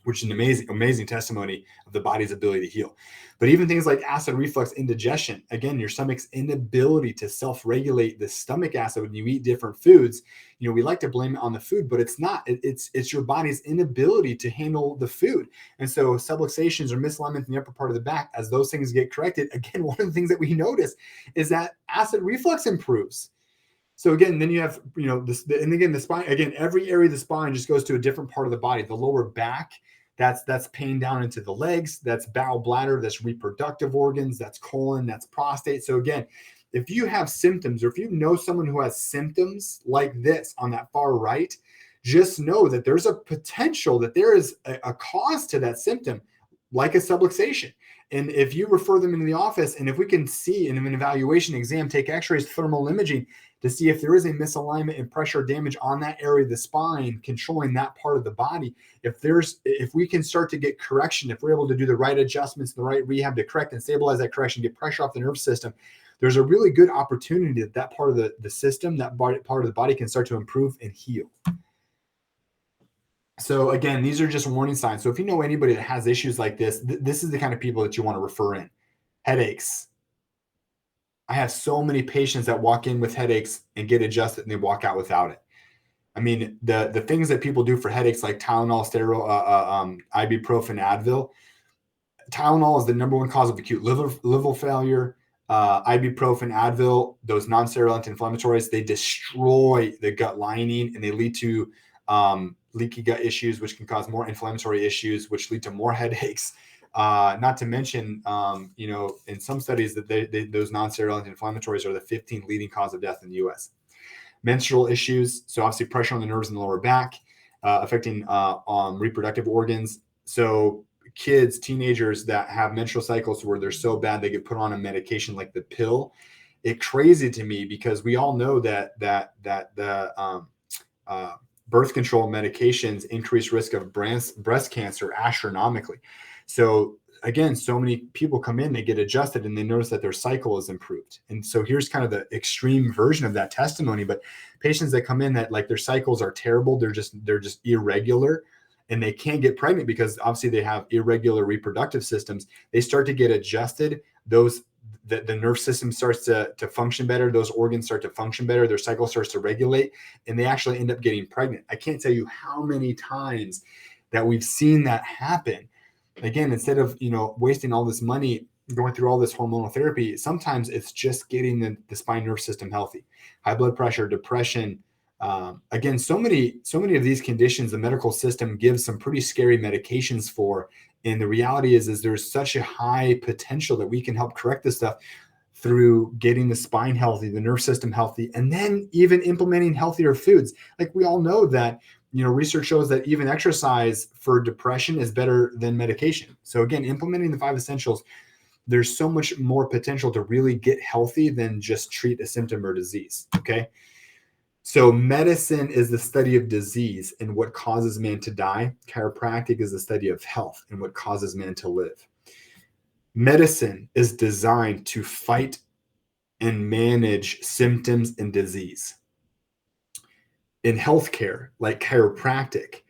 which is an amazing testimony of the body's ability to heal. But even things like acid reflux, indigestion, again, your stomach's inability to self-regulate the stomach acid when you eat different foods. You know, we like to blame it on the food, but it's not. It's your body's inability to handle the food. And so subluxations or misalignment in the upper part of the back, as those things get corrected, again, one of the things that we notice is that acid reflux improves. So again, then you have, you know, this, and again, the spine, again, every area of the spine just goes to a different part of the body. The lower back, That's pain down into the legs, that's bowel, bladder, that's reproductive organs, that's colon, that's prostate. So again, if you have symptoms, or if you know someone who has symptoms like this on that far right, just know that there's a potential that there is a cause to that symptom, like a subluxation. And if you refer them into the office, and if we can see in an evaluation exam, take x-rays, thermal imaging to see if there is a misalignment and pressure damage on that area of the spine, controlling that part of the body, if we can start to get correction, if we're able to do the right adjustments, the right rehab to correct and stabilize that correction, get pressure off the nerve system, there's a really good opportunity that that part of the system, that part of the body can start to improve and heal. So again, these are just warning signs. So if you know anybody that has issues like this, this is the kind of people that you want to refer in. Headaches. I have so many patients that walk in with headaches and get adjusted and they walk out without it. I mean, the things that people do for headaches, like Tylenol, ibuprofen, Advil. Tylenol is the #1 cause of acute liver failure. Ibuprofen, Advil, those non-steroidal anti-inflammatories, they destroy the gut lining and they lead to leaky gut issues, which can cause more inflammatory issues, which lead to more headaches. Not to mention, in some studies that those non-steroidal anti-inflammatories are the 15th leading cause of death in the U.S. Menstrual issues, so obviously pressure on the nerves in the lower back, affecting reproductive organs. So kids, teenagers that have menstrual cycles where they're so bad they get put on a medication like the pill, it's crazy to me because we all know that the birth control medications increase risk of breast cancer astronomically. So again, so many people come in, they get adjusted and they notice that their cycle is improved. And so here's kind of the extreme version of that testimony, but patients that come in that like their cycles are terrible, they're just irregular, and they can't get pregnant because obviously they have irregular reproductive systems. They start to get adjusted. The nerve system starts to function better. Those organs start to function better. Their cycle starts to regulate, and they actually end up getting pregnant. I can't tell you how many times that we've seen that happen. Again, instead of wasting all this money going through all this hormonal therapy, sometimes it's just getting the spine nerve system healthy. High blood pressure, depression. Again, so many of these conditions, the medical system gives some pretty scary medications for. And the reality is there's such a high potential that we can help correct this stuff through getting the spine healthy, the nerve system healthy, and then even implementing healthier foods. Like we all know that, research shows that even exercise for depression is better than medication. So again, implementing the 5 essentials, there's so much more potential to really get healthy than just treat a symptom or disease. Okay. So medicine is the study of disease and what causes man to die. Chiropractic is the study of health and what causes man to live. Medicine is designed to fight and manage symptoms and disease. In healthcare, like chiropractic,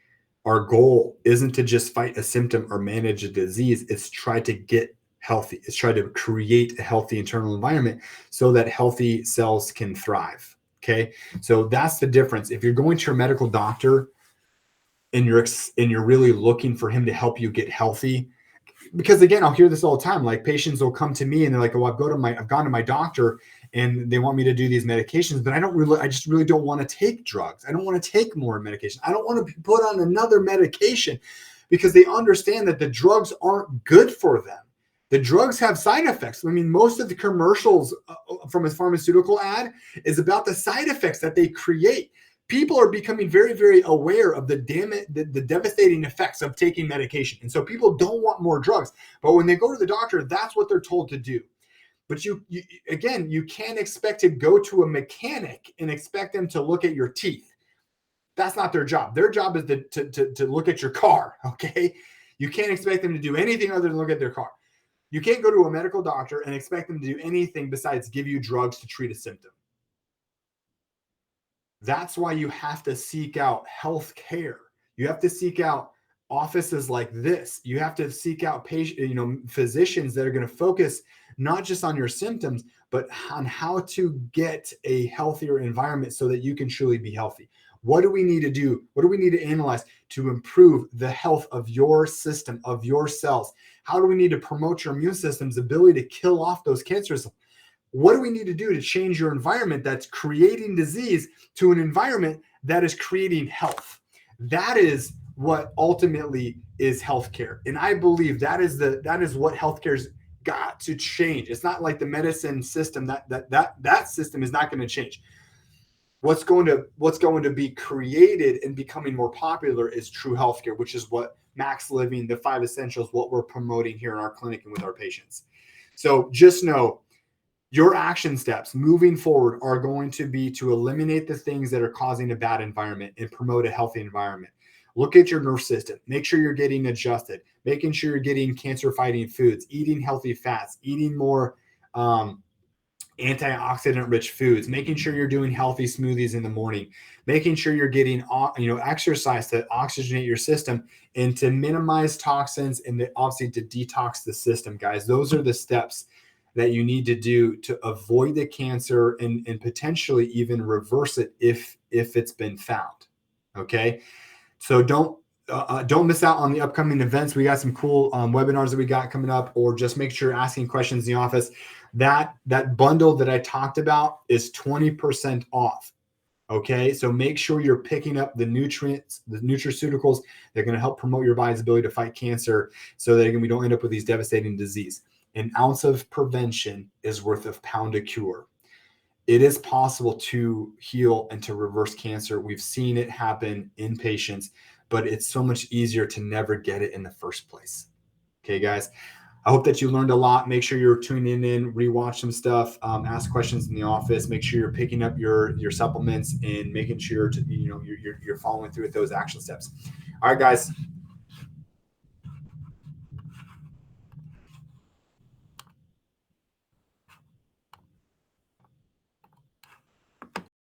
our goal isn't to just fight a symptom or manage a disease. It's try to get healthy. It's try to create a healthy internal environment so that healthy cells can thrive. Okay, so that's the difference. If you're going to your medical doctor and you're really looking for him to help you get healthy, because again, I'll hear this all the time. Like patients will come to me and they're like, "Oh, I've gone to my doctor and they want me to do these medications, but I just really don't want to take drugs. I don't want to take more medication. I don't want to be put on another medication," because they understand that the drugs aren't good for them. The drugs have side effects. I mean, most of the commercials from a pharmaceutical ad is about the side effects that they create. People are becoming very, very aware of the devastating effects of taking medication. And so people don't want more drugs. But when they go to the doctor, that's what they're told to do. But you can't expect to go to a mechanic and expect them to look at your teeth. That's not their job. Their job is to look at your car, okay? You can't expect them to do anything other than look at their car. You can't go to a medical doctor and expect them to do anything besides give you drugs to treat a symptom. That's why you have to seek out health care. You have to seek out offices like this. You have to seek out physicians that are going to focus not just on your symptoms, but on how to get a healthier environment so that you can truly be healthy. What do we need to do? What do we need to analyze to improve the health of your system, of your cells? How do we need to promote your immune system's ability to kill off those cancers? What do we need to do to change your environment that's creating disease to an environment that is creating health? That is what ultimately is healthcare. And I believe that is what healthcare's got to change. It's not like the medicine system that system is not going to change. What's going to be created and becoming more popular is true healthcare, which is what Max Living, the 5 essentials, what we're promoting here in our clinic and with our patients. So just know your action steps moving forward are going to be to eliminate the things that are causing a bad environment and promote a healthy environment. Look at your nerve system. Make sure you're getting adjusted, making sure you're getting cancer-fighting foods, eating healthy fats, eating more antioxidant rich foods, making sure you're doing healthy smoothies in the morning, making sure you're getting exercise to oxygenate your system and to minimize toxins and obviously to detox the system, guys. Those are the steps that you need to do to avoid the cancer and potentially even reverse it if it's been found. Okay, so don't miss out on the upcoming events. We got some cool webinars that we got coming up, or just make sure you're asking questions in the office. That bundle that I talked about is 20% off. Okay, so make sure you're picking up the nutrients, the nutraceuticals that are going to help promote your body's ability to fight cancer, so that we don't end up with these devastating disease. An ounce of prevention is worth a pound of cure. It is possible to heal and to reverse cancer. We've seen it happen in patients, but it's so much easier to never get it in the first place. Okay, guys. I hope that you learned a lot. Make sure you're tuning in, rewatch some stuff, ask questions in the office. Make sure you're picking up your supplements and making sure you're following through with those action steps. All right, guys.